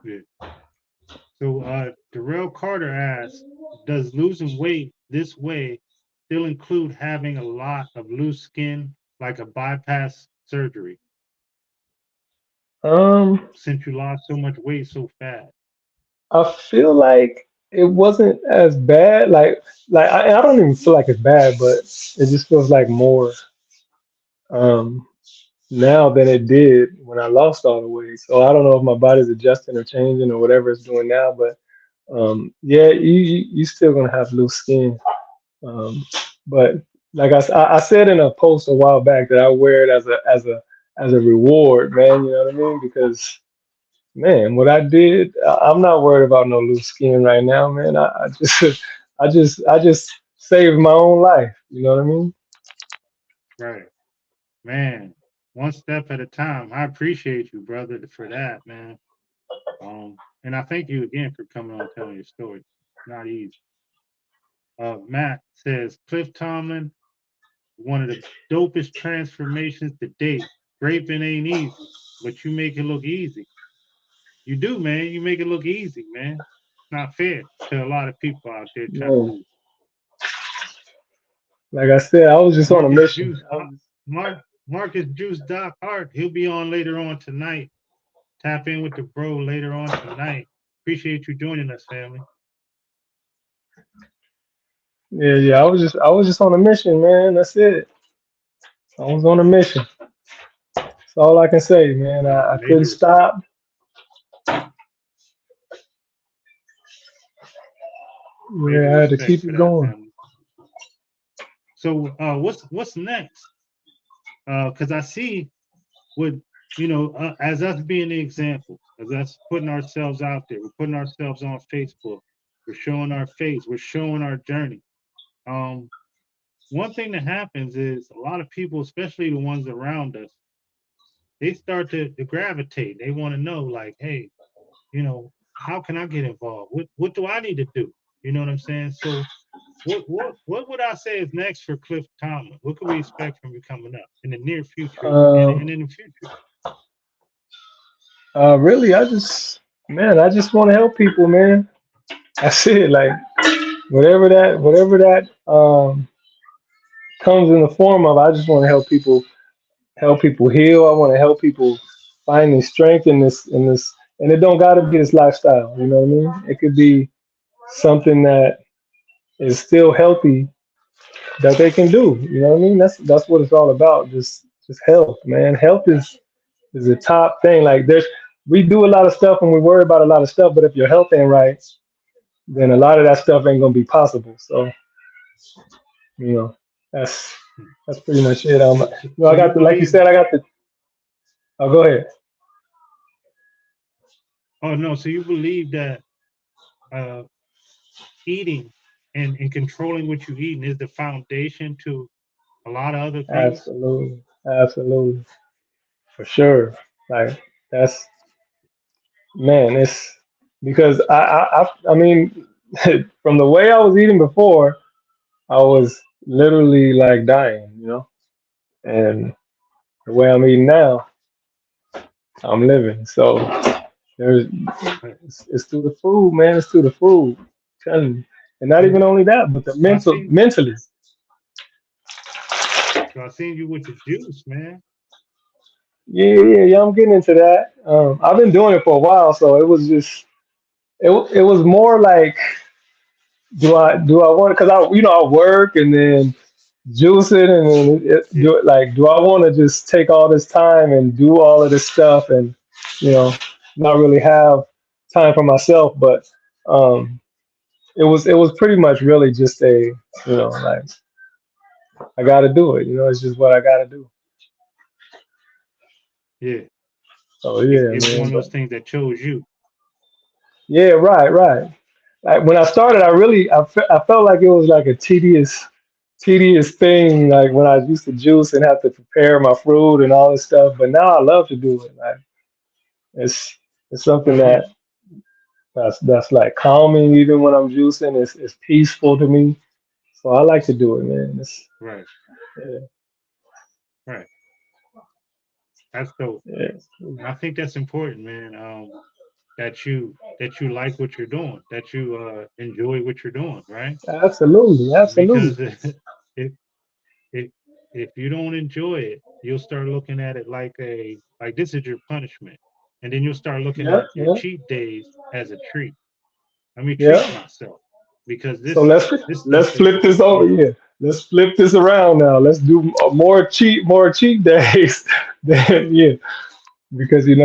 yeah. So Darrell Carter asks, does losing weight this way still include having a lot of loose skin, like a bypass surgery, Um, since you lost so much weight so fast? I feel like it wasn't as bad. Like I don't even feel like it's bad, but it just feels like more um now than it did when I lost all the weight. So I don't know if my body's adjusting or changing or whatever it's doing now, but yeah, you still gonna have loose skin. Um, but like I said in a post a while back that I wear it as a reward, man. You know what I mean? Because man, what I did, I'm not worried about no loose skin right now, man. I just I just saved my own life. You know what I mean? Right, man. One step at a time. I appreciate you, brother, for that, man. And I thank you again for coming on and telling your story. Not easy. Matt says Cliff Tomlin, one of the dopest transformations to date. Graping ain't easy, but you make it look easy. You do, man. You make it look easy, man. It's not fair to a lot of people out there trying to Man, lose. like I said, I was just on a Marcus mission. Juice, Marcus Juice Doc Hart, he'll be on later on tonight. Tap in with the bro later on tonight. Appreciate you joining us, family. Yeah, yeah. I was just on a mission, man. That's it. I was on a mission. That's all I can say, man. I couldn't Major respect. stop. Major Yeah, I had to respect keep for it that, going. family. So what's next? Because I see what as us being the example, as us putting ourselves out there, we're putting ourselves on Facebook, we're showing our face, we're showing our journey. Um, One thing that happens is a lot of people, especially the ones around us, they start to gravitate. They want to know, like, hey, how can I get involved? What do I need to do? You know what I'm saying? So what would I say is next for Cliff Tomlin? What can we expect from you coming up in the near future and Um, in the future? really, I just want to help people, man. That's it. Like whatever that comes in the form of, I just want to help people heal. I want to help people find their strength in this, and it don't got to be this lifestyle. You know what I mean? It could be something that is still healthy that they can do. You know what I mean? That's what it's all about. Just health, man. Health is the top thing. Like we do a lot of stuff and we worry about a lot of stuff, but if your health ain't right, then a lot of that stuff ain't gonna be possible. So You know, that's Hmm. that's pretty much it. So I you got the, like you believe? said, I got the. Oh, go ahead. Oh no. So you believe that uh, eating and controlling what you eating is the foundation to a lot of other things? Absolutely, absolutely, for sure. Like that's man, it's because I mean, from the way I was eating before, I was literally like dying, you know, and the way I'm eating now, I'm living. So there's Right. it's through the food, man. It's through the food. I'm telling you. And not So, even only that, but the so I seen, mentally. so I seen you with the juice, man. Yeah. I'm getting into that. I've been doing it for a while, so it was just it was more like do I want because I work and then juice it and then Yeah, do it like do I want to just take all this time and do all of this stuff and you know not really have time for myself, but um, it was pretty much really just a like I got to do it. It's just what I got to do. yeah. So It, yeah, it was one man. of But those things that chose you. yeah, right. Like when I started, I felt like it was like a tedious thing. Like when I used to juice and have to prepare my fruit and all this stuff. But now I love to do it. Like it's it's something Oh yeah, that's like calming even when I'm juicing. It's peaceful to me. So I like to do it, man. right, Yeah, right. That's dope. yeah. And I think that's important, man. That you like what you're doing, that you enjoy what you're doing, right? Absolutely. Because if if if you don't enjoy it, you'll start looking at it like this is your punishment, and then you'll start looking Yeah, at your yeah, cheat days as a treat. Let me treat yeah. myself because So this let's stuff is flip this over. yeah, Yeah, let's flip this around now. Let's do more cheat days. Then yeah, because you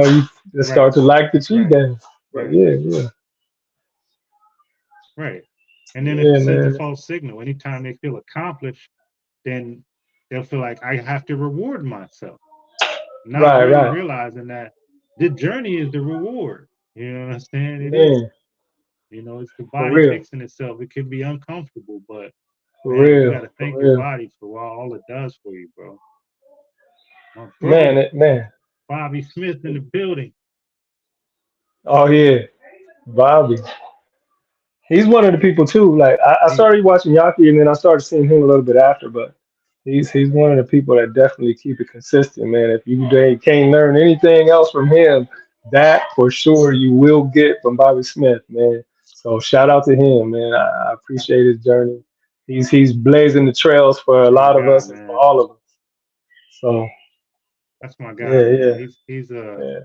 just right, start to like the cheat right, days. But right, yeah, right. And then it yeah, sends a man. false signal. Anytime they feel accomplished, then they'll feel like I have to reward myself, not really Right, realizing that the journey is the reward. You know what I'm saying? It is. man. It's the For body real, fixing itself. It can be uncomfortable, but for man, you got real, to for thank your real, body for all it does for you, bro. My man. bro, Man. Bobby Smith in the building. Oh yeah, Bobby. He's one of the people too. Like I He, started watching Yaki, and then I started seeing him a little bit after. But he's one of the people that definitely keep it consistent, man. If you can't learn anything else from him, that for sure you will get from Bobby Smith, man. So shout out to him, man. I appreciate his journey. He's blazing the trails for a that's my lot of guy, us and for man. all of us. So That's my guy, yeah, man. yeah, He's yeah.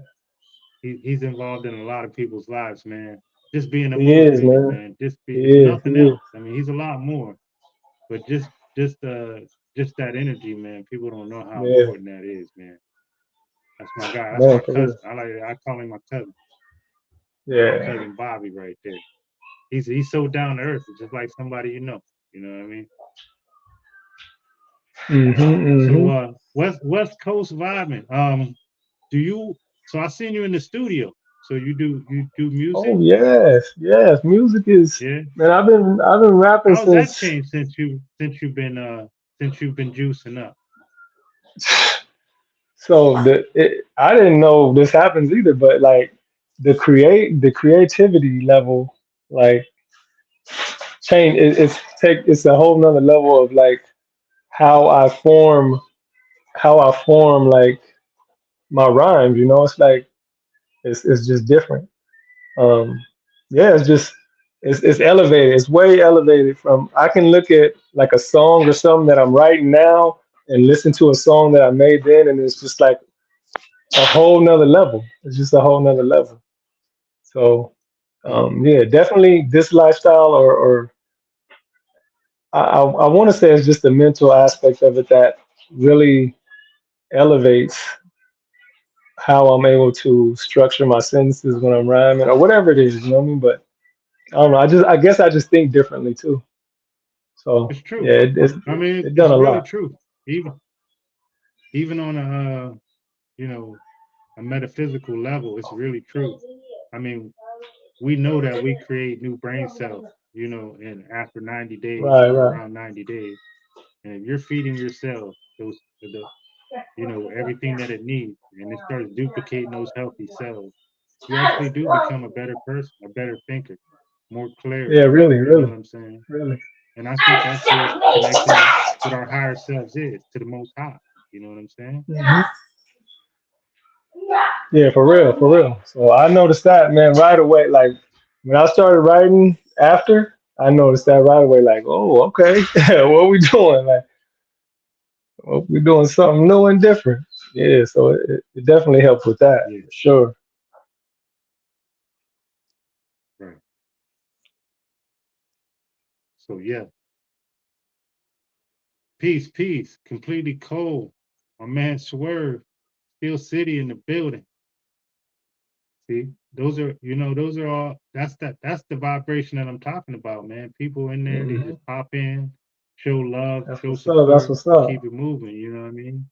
he's involved in a lot of people's lives, man. Just being a He is, motivator, man. man. Just be He if is. nothing He is. else. I mean, he's a lot more, but just that energy, man. People don't know how Yeah, important that is, man. That's my guy. That's man, my for real. cousin. I call him my cousin. That's my Yeah. cousin Bobby right there. He's so down to earth. It's just like somebody you know. You know what I mean? So Hmm. West Coast vibing. Do you so I seen you in the studio. So you do music? Oh yes. Music is Yeah. man. I've been rapping How's that since. changed since you've been juicing up? So I didn't know this happens either, but like the creativity level like change. It's a whole nother level of like how I form like my rhymes. It's like it's just different. Um, yeah, it's elevated. It's way elevated from I can look at like a song or something that I'm writing now and listen to a song that I made then, and it's just like a whole nother level. It's just a whole nother level. So Hmm. yeah, definitely this lifestyle or I want to say it's just the mental aspect of it that really elevates how I'm able to structure my sentences when I'm rhyming or whatever it is, you know what I mean? But I don't know. I guess I just think differently too. So It's true. yeah, I mean, it done it's a really lot. true. Even on a you know a metaphysical level, it's really true. I mean, we know that we create new brain cells, and after 90 days Right, or right. around 90 days, and if you're feeding your cell everything that it needs, and it starts duplicating those healthy cells, you actually do become a better person, a better thinker, more Yeah, clarity. really, You know really, what I'm saying? really. And I think that's where connecting with our higher selves is, to the Most High. You know what I'm saying? Mhm. Yeah, for real, for real. So I noticed that, man, right away. Like when I started writing after, I noticed that right away. Like, oh, okay, what we doing? Like, oh, we doing something new and different. Yeah, so it definitely helped with that Yeah, for sure. right. So yeah, peace, peace. Completely cold. My man Swerve, Steel City in the building. See, those are all. That's the vibration that I'm talking about, man. People in there, they Hmm. just pop in, show love, That's show what's up. That's support, what's up. keep it moving. You know what I mean?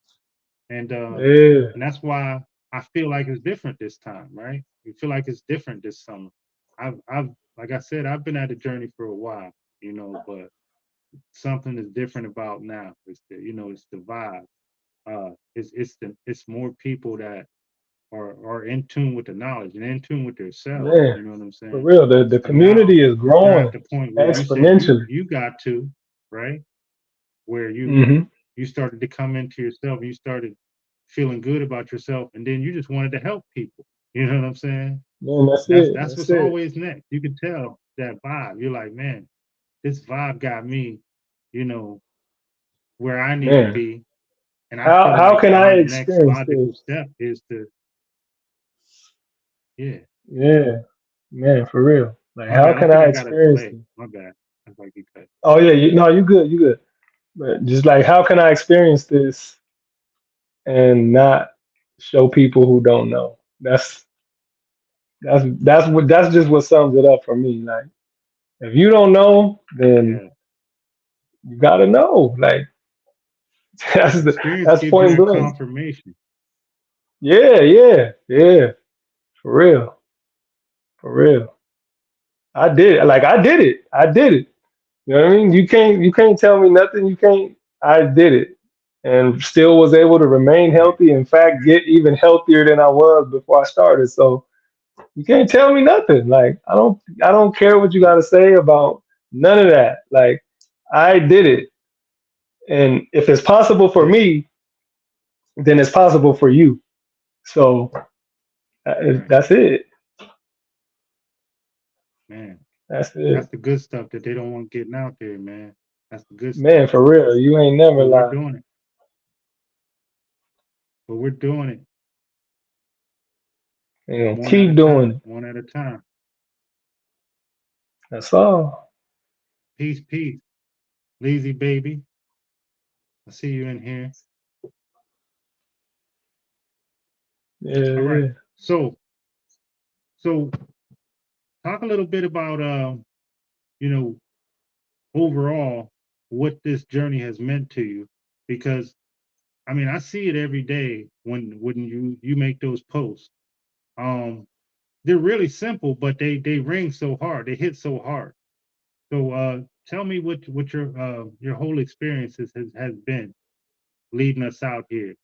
And Yeah, and that's why I feel like it's different this time, right? You feel like it's different this summer. I've like I said, I've been at a journey for a while, but something is different about now. It's the vibe. It's more people that are in tune with the knowledge and in tune with themselves. man, You know what I'm for saying? real. The And now community is they're at growing the point where you said you exponentially. you got to, right? Where Hmm. you started to come into yourself, you started feeling good about yourself, and then you just wanted to help people. You know what I'm saying? Man, that's That's it. that's That's what's it. always next. You can tell that vibe. You're like, man, this vibe got me, you know, where I need to Man, be. And I feel how like can I my next experience logical this? step is to, yeah. Yeah, man, for real. Like, My how bad. I can think I I got a experience delay. this? My bad. That's like you cut. Oh yeah, no, you good, you good. But just like, how can I experience this and not show people who don't know? That's just what sums it up for me. Like, if you don't know, then Yeah. you gotta know. Like, Experience that's gives you point that blank. confirmation. Yeah, yeah, yeah. For real, for real. I did it. Like, I did it. I did it. You know what I mean? You can't tell me nothing. You can't. I did it, and still was able to remain Right. healthy. In fact, get even healthier than I was before I started. So you can't tell me nothing. Like, I don't care what you got to say about none of that. Like, I did it, and if it's possible for Yeah. me, then it's possible for you. So Right. that's it. Man. That's That's it. the good stuff that they don't want getting out there, man. That's the good Man, stuff. for real, you ain't never But we're lie. doing it. But we're doing it You know, one at a keep doing time. it. One at a time. That's all. Peace, peace. Lazy baby. I see you in here. Yeah, All right. yeah. So talk a little bit about you know, overall what this journey has meant to you. Because I mean, I see it every day when you make those posts. Um, they're really simple, but they ring so hard. They hit so hard. So tell me what your whole experience has been leading us out here.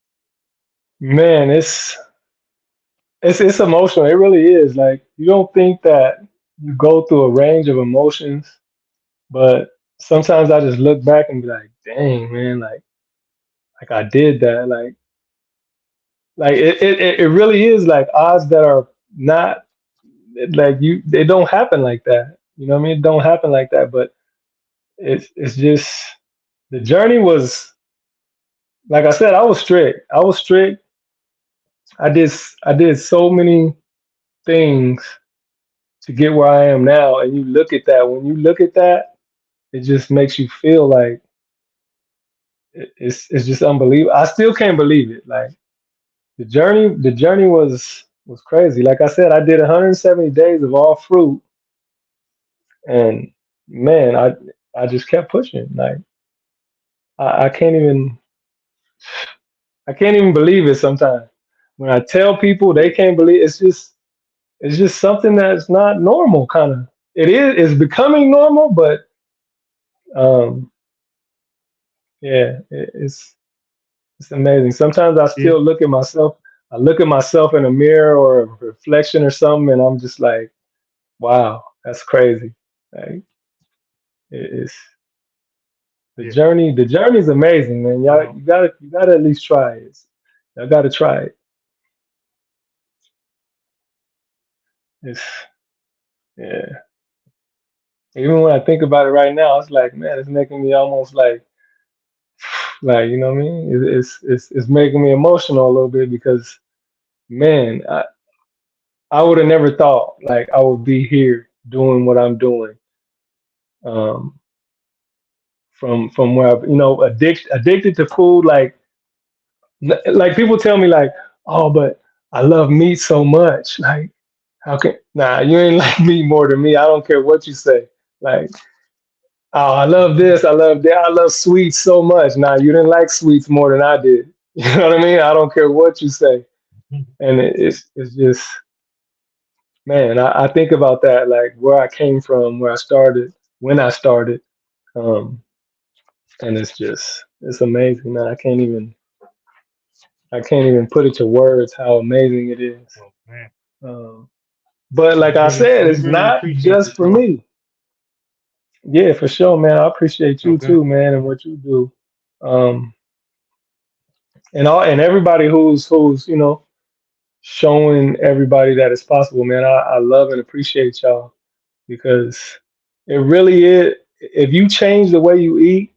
Man, it's emotional. It really is. Like, you don't think that you go through a range of emotions, but sometimes I just look back and be like, dang, man, like I did that. Like it really is like odds that are not like you. They don't happen like that. You know what I mean? It don't happen like that. But it's just the journey was, like I said, I was strict. I was strict. I did so many things to get where I am now. And you look at that. When you look at that, it just makes you feel like it's just unbelievable. I still can't believe it. Like, the journey was crazy. Like I said, I did 170 days of all fruit, and man, I just kept pushing. Like I, I can't even I can't even believe it sometimes. When I tell people they Yeah, can't believe it's just something that's not normal kind of. It is it's becoming normal, but um yeah, it's amazing. Sometimes I yeah, still look at myself. I look at myself in a mirror or a reflection or something, and I'm just like, wow, that's crazy. Like it's the yeah. journey. The journey is amazing, man. Y'all, Well, you gotta at least try it. Y'all gotta try it. It's yeah. Even when I think about it right now, it's like, man, it's making me almost like you know what I mean. It's making me emotional a little bit because man, I would have never thought like I would be here doing what I'm doing. Um, from where I've, addicted to food, like people tell me like, oh, but I love meat so much. Like, how can nah, you ain't like meat more than me. I don't care what you say. Like, oh, I love this, I love that, I love sweets so much. Nah, you didn't like sweets more than I did. You know what I mean? I don't care what you say. And it's just man, I think about that, like where I came from, where I started, when I started. Um, and it's amazing, man. I can't even put it to words how amazing it is. well, man, Um, but like I said, we it's really not appreciate you, just for bro. me. Yeah, for sure, man. I appreciate you Okay. too, man, and what you do. Um, and everybody who's showing everybody that it's possible, man. I love and appreciate y'all because it really is. If you change the way you eat,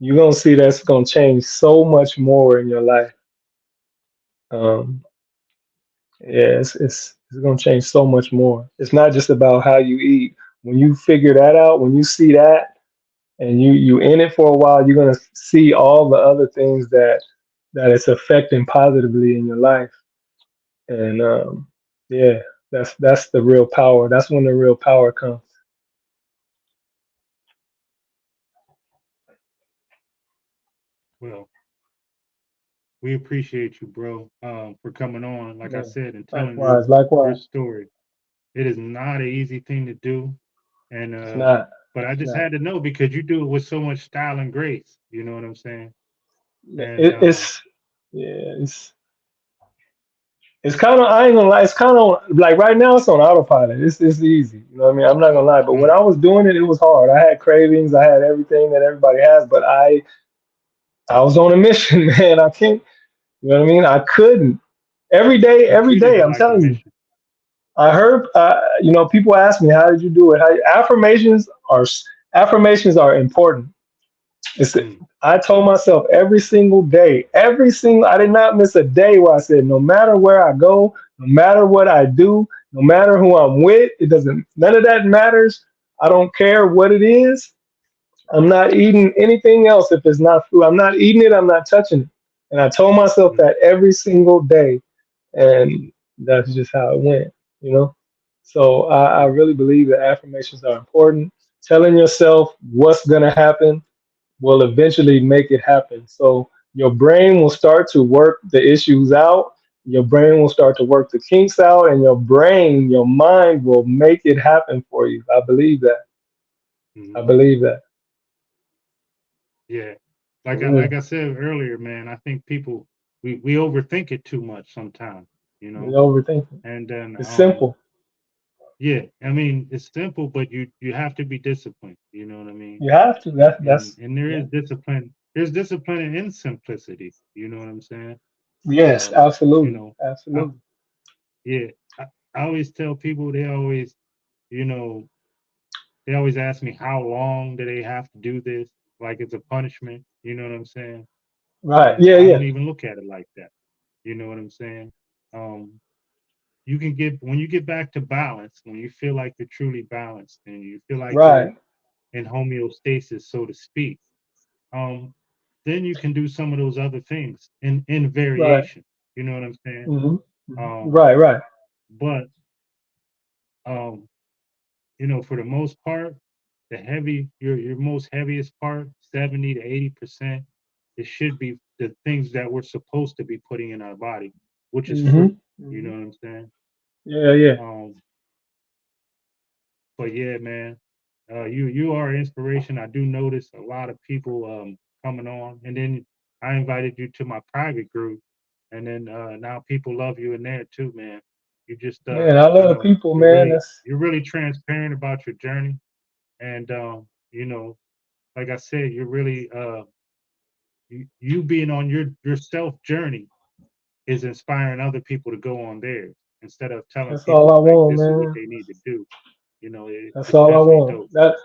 you're gonna see that's gonna change so much more in your life. Um, yeah, it's gonna change so much more. It's not just about how you eat. When you figure that out, when you see that, and you in it for a while, you're gonna see all the other things that it's affecting positively in your life. And yeah, that's the real power. That's when the real power comes. Well, we appreciate you, bro, for coming on, like I Yeah. said, and telling Likewise, your likewise. story. It is not an easy thing to do, and It's not. but I It's just not. had to know because you do it with so much style and grace. You know what I'm saying? And It's yeah. It's kind of, I ain't gonna lie, it's kind of like right now it's on autopilot. It's easy. You know what I mean? I'm not gonna lie. But when I mm, was doing it, it was hard. I had cravings, I had everything that everybody has, but I was on a mission, man. I can't, you know what I mean? I couldn't. you Every treated day, it I'm like a telling you. mission. I heard, people ask me, how did you do it? Affirmations are important. It's, Mm, I told myself every single day, I did not miss a day where I said, no matter where I go, no matter what I do, no matter who I'm with, it doesn't, none of that matters. I don't care what it is. I'm not eating anything else if it's not food. I'm not eating it. I'm not touching it. And I told myself mm, that every single day. And that's just how it went, you know? So I mm, really believe that affirmations are important. Telling yourself what's going to happen will eventually make it happen. So your brain will start to work the issues out. Your brain will start to work the kinks out, and your mind will make it happen for you. I believe that. I mm. believe that. Yeah, Yeah. like I said earlier, man. I think people we overthink it too much sometimes. You You know, overthink it. and then It's simple. yeah, I mean it's simple, but you have to be disciplined. You know what I mean? You have to. And there Yeah. is discipline. There's discipline in simplicity. You know what I'm saying? Yes, Um, you absolutely. know, I, Absolutely. yeah, I always tell people they always, you know, they always ask me how long do they have to do this, like it's a punishment. You know what I'm saying? Right. And Yeah, I yeah. don't even look at it like that. You know what I'm saying? Um, you can get when you get back to balance, when you feel like you're truly balanced and you feel like you're Right. in homeostasis, so to speak, um, then you can do some of those other things in Right. variation. You know what I'm saying? Hmm. Um, Right, right. but um, you know, for the most part, the heavy, your most heaviest part, 70 to 80%, it should be the things that we're supposed to be putting in our body, which is fruit. Hmm. You know Hmm. what I'm saying? Yeah, yeah. Um, but yeah, man, you are inspiration. I do notice a lot of people coming on, and then I invited you to my private group, and then now people love you in there too, man. You just Man, I you love know, people, man. That's you're really transparent about your journey, and you know, like I said, you're really you being on your self journey is inspiring other people to go on theirs instead of telling that's all people I like want, this is what man. they need to do. That's It's all I definitely want. dope. That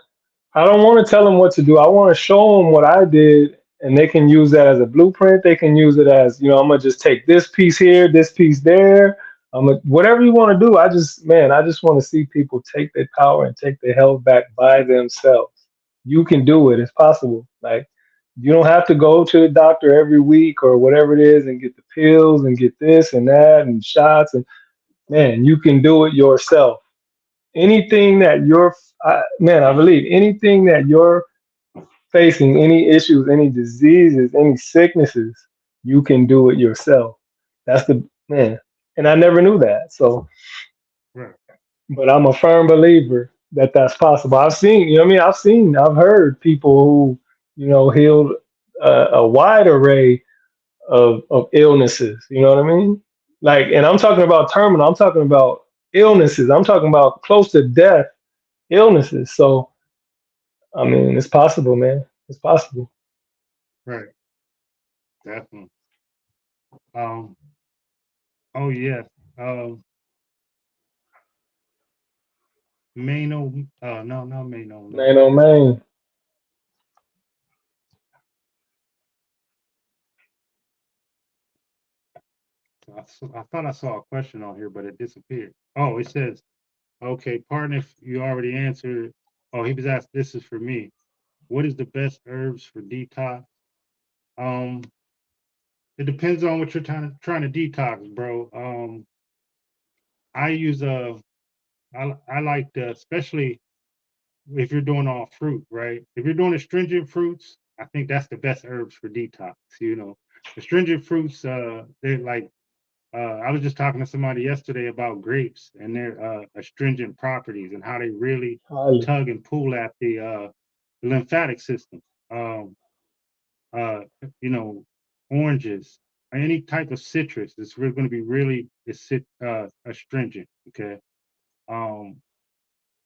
I don't want to tell them what to do. I want to show them what I did, and they can use that as a blueprint. They can use it as, I'm gonna just take this piece here, this piece there. Whatever you want to do. I just want to see people take their power and take their health back by themselves. You can do it. It's possible. Like, you don't have to go to the doctor every week or whatever it is and get the pills and get this and that and shots. And man, you can do it yourself. Anything that I believe anything that you're facing, any issues, any diseases, any sicknesses, you can do it yourself. That's the man. And I never knew that. So, Right. but I'm a firm believer that that's possible. I've seen, I've heard people who, healed a wide array of illnesses. You know what I mean? Like, and I'm talking about terminal. I'm talking about illnesses. I'm talking about close to death illnesses. So, I mean, it's possible, man. It's possible. Right. Definitely. Um. Oh yeah. Um. Mano. No, not Mano. No. Man, oh man. I thought I saw a question on here, but it disappeared. Oh, it says, "Okay, partner, if you already answered." Oh, he was asked. This is for me. What is the best herbs for detox? Um. It depends on what you're trying to detox, bro. I use I like especially if you're doing all fruit, right? If you're doing astringent fruits, I think that's the best herbs for detox. Astringent fruits, they're like I was just talking to somebody yesterday about grapes and their astringent properties and how they really Highly. tug and pull at the lymphatic system. Um, uh, you know, Oranges, any type of citrus, it's really going to be really astringent. Okay. Um,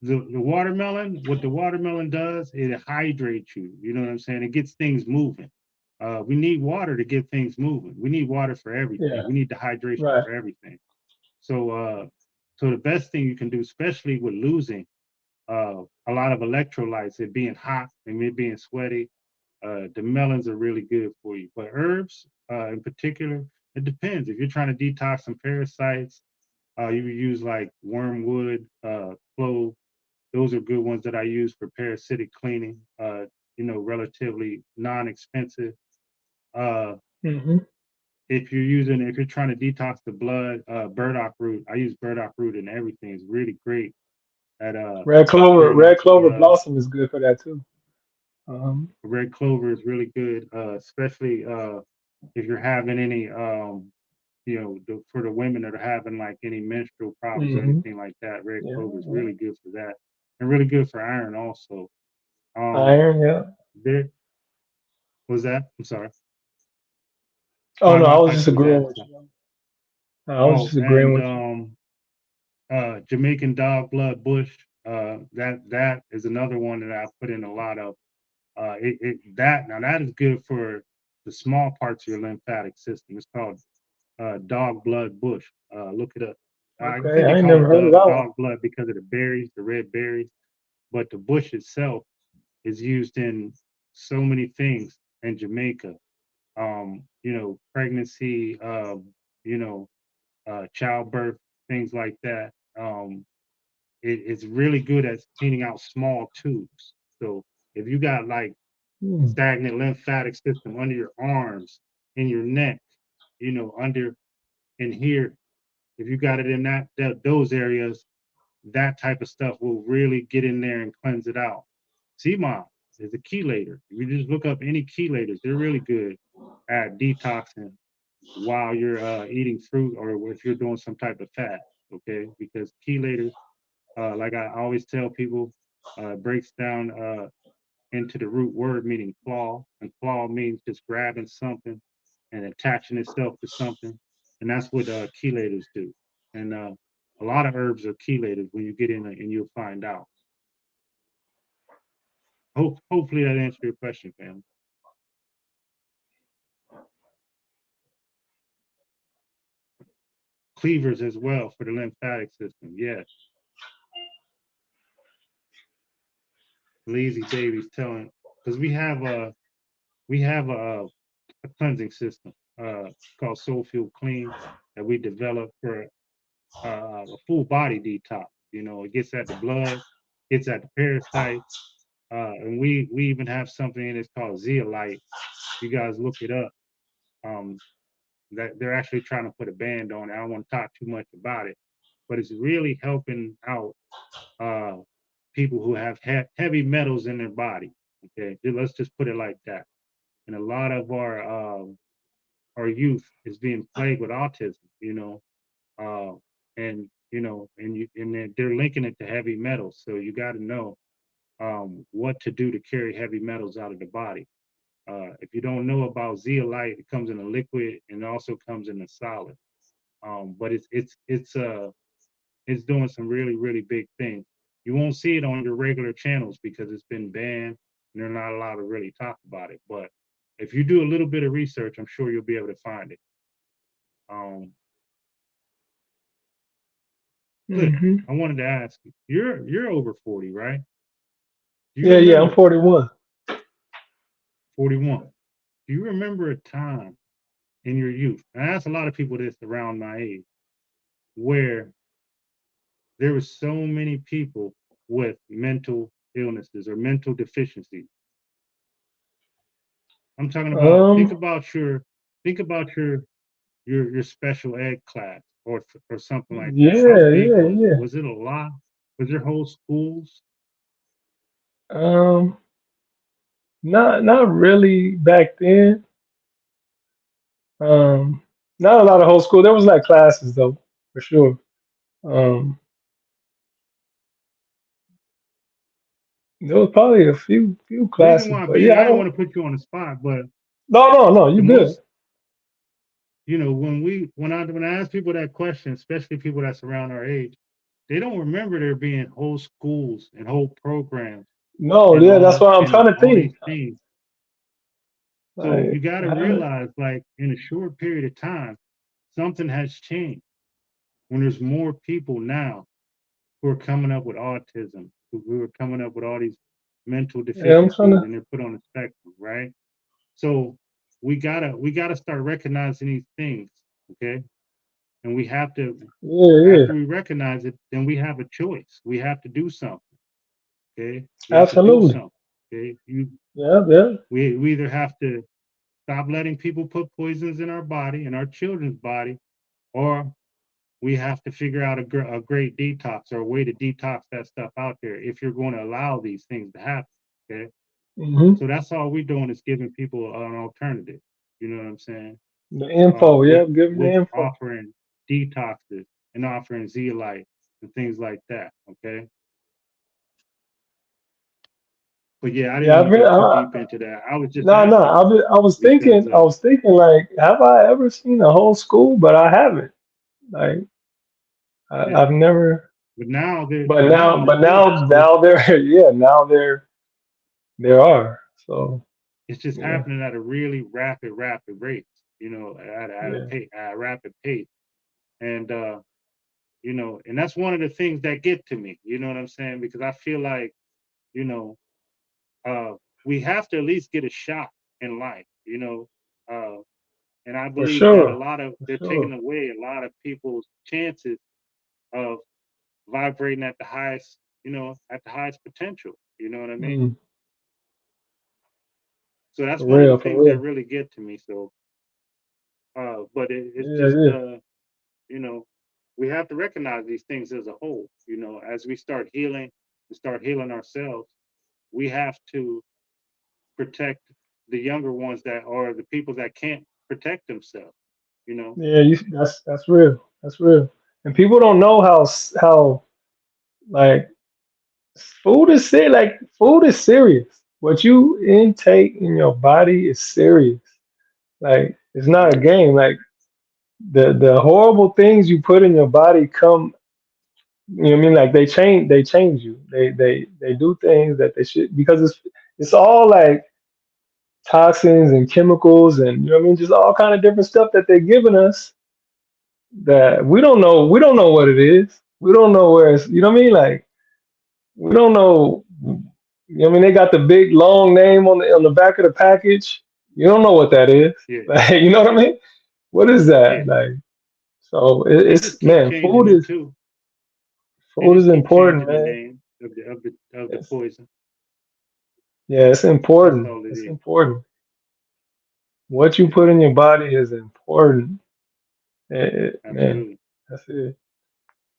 the watermelon, what the watermelon does, it hydrates you. You know what I'm saying? It gets things moving. We need water to get things moving. We need water for everything. Yeah. We need the hydration Right. for everything. So, so the best thing you can do, especially with losing a lot of electrolytes, it being hot and it being sweaty, the melons are really good for you. But herbs, in particular, it depends. If you're trying to detox some parasites, you would use like wormwood, clove. Those are good ones that I use for parasitic cleaning. Relatively non-expensive. Uh, Hmm. if you're trying to detox the blood, burdock root. I use burdock root in everything. It's really great at clearing Red out the clover blossom is good for that too. Um, red clover is really good, especially if you're having any for the women that are having like any menstrual problems or hmm. anything like that. Red Yeah, clover is yeah. really good for that, and really good for iron also. Um, Iron, yeah. there was that. I'm sorry. Oh Oh no, no, I I was thought just you was agreeing asking with something. you. I was Oh, just agreeing and with you. Jamaican dog blood bush. That is another one that I put in a lot of. That is good for the small parts of your lymphatic system. It's called dog blood bush. Look it up. I Okay, think they I ain't call never it heard of that one. dog blood because of the berries, the red berries. But the bush itself is used in so many things in Jamaica. Pregnancy, you know, childbirth, things like that. It's really good at cleaning out small tubes. So if you got like Hmm. stagnant lymphatic system under your arms, in your neck, under in here, if you got it in those areas, that type of stuff will really get in there and cleanse it out. CMOS is a chelator. If you just look up any chelators, they're really good at detoxing while you're eating fruit or if you're doing some type of fast. Okay, because chelators, like I always tell people, breaks down into the root word meaning claw, and claw means just grabbing something and attaching itself to something, and that's what chelators do. And a lot of herbs are chelators when you get in and you'll find out. Hopefully that answered your question, fam. Cleavers as well for the lymphatic system. Yes, lazy babies telling because we have a cleansing system called Soul Fuel Clean that we developed for a full body detox. You know, it gets at the blood, gets at the parasites, and we even have something in it called zeolite. You guys look it up. Um, that they're actually trying to put a band on it. I don't want to talk too much about it, but it's really helping out uh, people who have heavy metals in their body. Okay, let's just put it like that. And a lot of our youth is being plagued with autism. Uh, and they're linking it to heavy metals. So you got to know what to do to carry heavy metals out of the body. If you don't know about zeolite, it comes in a liquid and it also comes in a solid. But it's doing some really really big things. You won't see it on your regular channels because it's been banned and they're not allowed to really talk about it. But if you do a little bit of research, I'm sure you'll be able to find it. Um, Cliff, Hmm. I wanted to ask you, you're over 40, right? Do you Yeah, yeah, I'm remember 41. 41? Do you remember a time in your youth? And I ask a lot of people this around my age, where there were so many people with mental illnesses or mental deficiencies. I'm talking about Um, think about your special ed class or something like that. How yeah, big yeah, was it? yeah. Was it a lot? Was there whole schools? Um, not really back then. Um, not a lot of whole school. There was like classes though, for sure. Um, there was probably a few Reason classes, why but being yeah, I I didn't don't. want to put you on the spot, but No, the you good. most when I ask people that question, especially people that's around our age, they don't remember there being whole schools and whole programs No, and yeah, that's what I'm and trying to all these think. things. So you Like, got to I haven't. realize, like in a short period of time, something has changed. When there's more people now who are coming up with autism, who are coming up with all these mental Yeah, I'm trying deficiencies, to. and they're put on the spectrum, right? So we gotta start recognizing these things, okay? And we have to, Yeah, yeah, after we recognize it, then we have a choice. We have to do something, okay? We have to do absolutely. something, okay? Yeah, yeah. We either have to stop letting people put poisons in our body, in our children's body, or we have to figure out a great detox or a way to detox that stuff out there if you're going to allow these things to happen. Okay. Hmm. So that's all we're doing is giving people an alternative. You know what I'm saying? The info. With Yeah, give me the info. offering detoxes and offering zeolite and things like that. Okay. But yeah, I didn't Yeah, want to go too deep into that. I was just no. asking because I was thinking like, have I ever seen a whole school? But I haven't. Like, yeah. I've never. But now there is. So Now there, yeah, now there are. So it's just yeah, happening at a really rapid rate. yeah, At a rapid pace. And and that's one of the things that get to me. You know what I'm saying? Because I feel like you know uh, we have to at least get a shot in life. Uh, and I for believe that a sure, lot of for they're taking sure. away a lot of people's chances of vibrating at the highest, at the highest potential. You know what I mean? Mm, So that's for one of the real, for things that real. really get to me. So, but it's Yeah, just yeah, you know, we have to recognize these things as a whole. As we start healing ourselves. we have to protect the younger ones that or the people that can't protect themselves. You know. Yeah, that's real. That's real. And people don't know how like food is serious. What you intake in your body is serious. Like it's not a Yeah. game. Like the horrible things you put in your body come, you know what I mean? Like they change you. They do things that they should, because it's all like toxins and chemicals and, you know what I mean, just all kind of different stuff that they're giving us that we don't know what it is. We don't know where it's, you know what I mean? Like we don't know, you know what I mean? They got the big long name on the back of the package. You don't know what that is. Yeah. Like, you know what I mean? What is Yeah. that? Like, so They it's just keep man, changing it too. They food just is keep important, changing the man. name of the It's, poison. yeah, it's That's important. all it It's is. important. What you Yeah. put in your body is important. Man, Absolutely. that's it.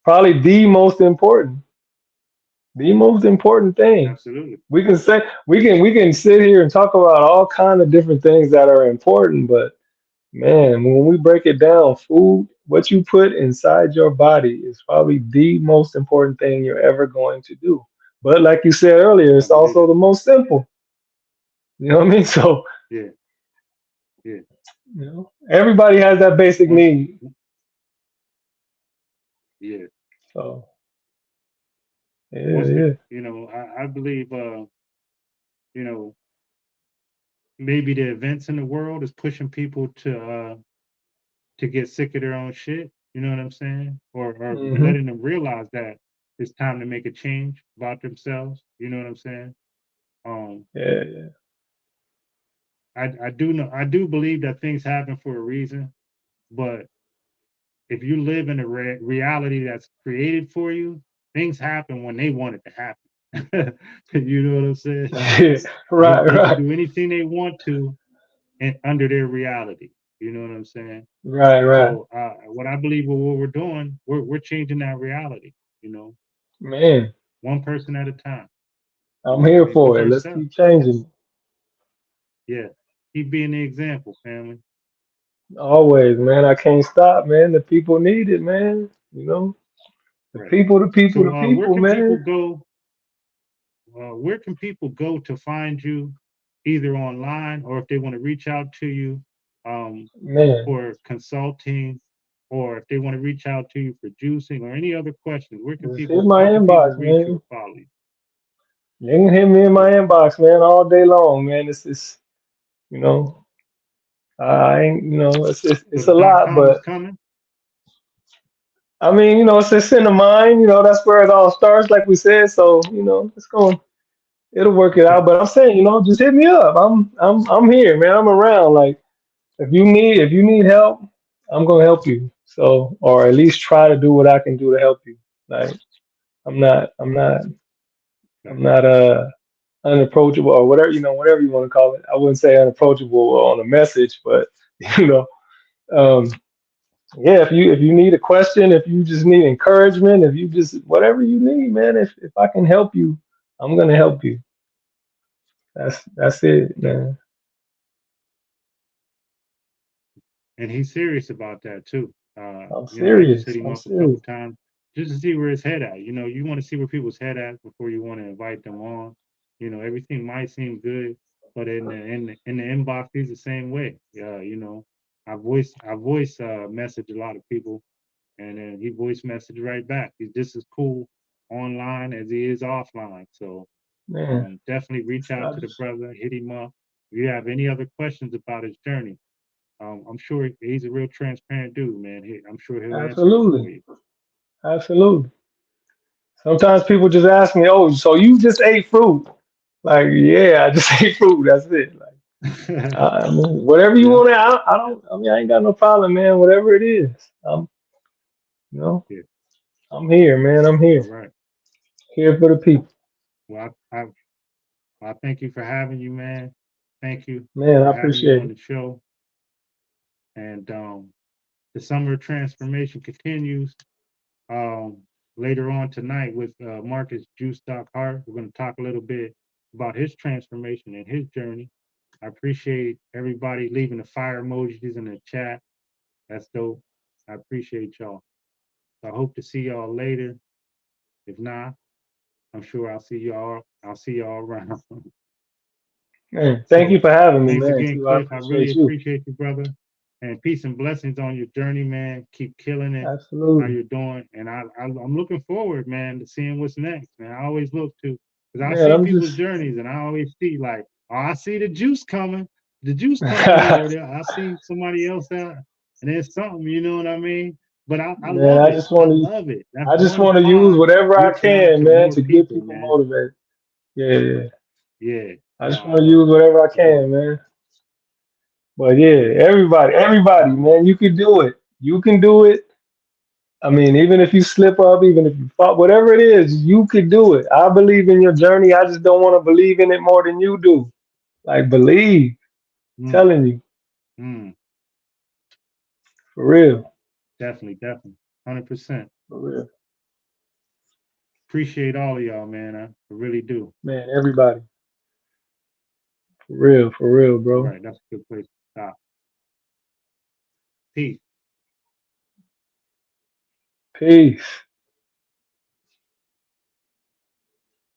Probably the most important thing. Absolutely. We can sit here and talk about all kind of different things that are important, but man, when we break it down, food, what you put inside your body is probably the most important thing you're ever going to do. But like you said earlier, I it's believe also that. the most simple. You know what I mean? So, Yeah. Yeah. everybody has that basic Once. need. Yeah. So, yeah, Once we, yeah. I believe, you know, maybe the events in the world is pushing people to get sick of their own shit. You know what I'm saying? Or Hmm. letting them realize that it's time to make a change about themselves. You know what I'm saying? Um, Yeah, yeah. I do know I do believe that things happen for a reason, but if you live in a reality that's created for you, things happen when they want it to happen. You know what I'm saying? Yeah. They Right, they can right, do anything they want to and under their reality. You know what I'm saying? right, right. So what I believe what we're doing, we're changing that reality. You know, Man, one person at a time. I'm here And with for it. Let's ourselves, keep changing. yeah. Keep being the example, family. Always, man. I can't stop, man. The people need it, man. The Right. people, the people, the So people, man. where can people go to find you, either online or if they want to reach out to you um, Man, for consulting, or if they want to reach out to you for juicing or any other questions? Where can just hit people? my How can people inbox, reach you man. or follow you? You can hit me in Yeah. my inbox, man, all day long, man. You know, I ain't, So it's the a lot, .com is but coming. I mean, it's just in the mind. That's where it all starts, like we said. So, it'll work it Okay. out. But I'm saying, just hit me up. I'm here, man. I'm around. Like if you need help, I'm gonna help you. So, or at least try to do what I can do to help you. Like I'm not, I'm not, Okay. I'm not unapproachable or whatever whatever you want to call it. I wouldn't say unapproachable on a message, but you know, um, yeah. If you need a question, if you just need encouragement, if you just whatever you need, man. If I can help you, I'm gonna help you. That's it, Okay. man. And he's serious about that too. I'm I just hit serious. him I'm up a couple serious. times just to see where his head at. You want to see where people's head at before you want to invite them on. Everything might seem good, but in the inbox, he's the same way. Yeah, I voice message a lot of people, and then he voice message right back. He's just as cool online as he is offline. So Man, definitely reach out I to the just, brother, hit him up. If you have any other questions about his journey, I'm sure he's a real transparent dude, man. I'm sure he'll answer it for absolutely, you. absolutely. Sometimes people just ask me, "Oh, so you just ate fruit?" Like, yeah, I just ate fruit. That's it. Like, I mean, whatever you Yeah, want to. I don't. I mean, I ain't got no problem, man. Whatever it is, I'm. You know, yeah. I'm here, man. I'm All here. right. Here for the people, Well, I thank you for having you, man. Thank you man. I for having you appreciate on it, the show. And the summer transformation continues um, later on tonight with Marcus Juice Doc Hart. We're going to talk a little bit about his transformation and his journey. I appreciate everybody leaving the fire emojis in the chat. That's dope. I appreciate y'all. So I hope to see y'all later. If not, I'm sure I'll see y'all. I'll see y'all around. Man, thank you So for having me, thanks man. again, Too. I Cliff. I really appreciate you. appreciate you, brother. And peace and blessings on your journey, man. Keep killing it. How Absolutely. you're doing, and I'm looking forward, man, to seeing what's next, man. I always look to because I Man, see I'm people's just journeys, and I always see like, oh, I see the juice coming, the juice coming here, or I see somebody else out, and there's something, you know what I mean? But I man, love it. I love it. That's I just one want to use part whatever I you're guiding can, to man, more to get people, people man. motivated. Yeah, yeah. Yeah, I yeah, just I want to love use it. whatever I I love can, it. man. But yeah, Yeah, everybody, man, you can do it. You can do it. I mean, even if you slip up, even if you fall, whatever it is, you can do it. I believe in your journey. I just don't want to believe in it more than you do. Like, believe. mm, Telling you, mm, for real, definitely, definitely, 100%. for real, Appreciate all of y'all, man. I really do. man. Everybody, for real, All bro. right, that's a good place to stop. Peace. Peace.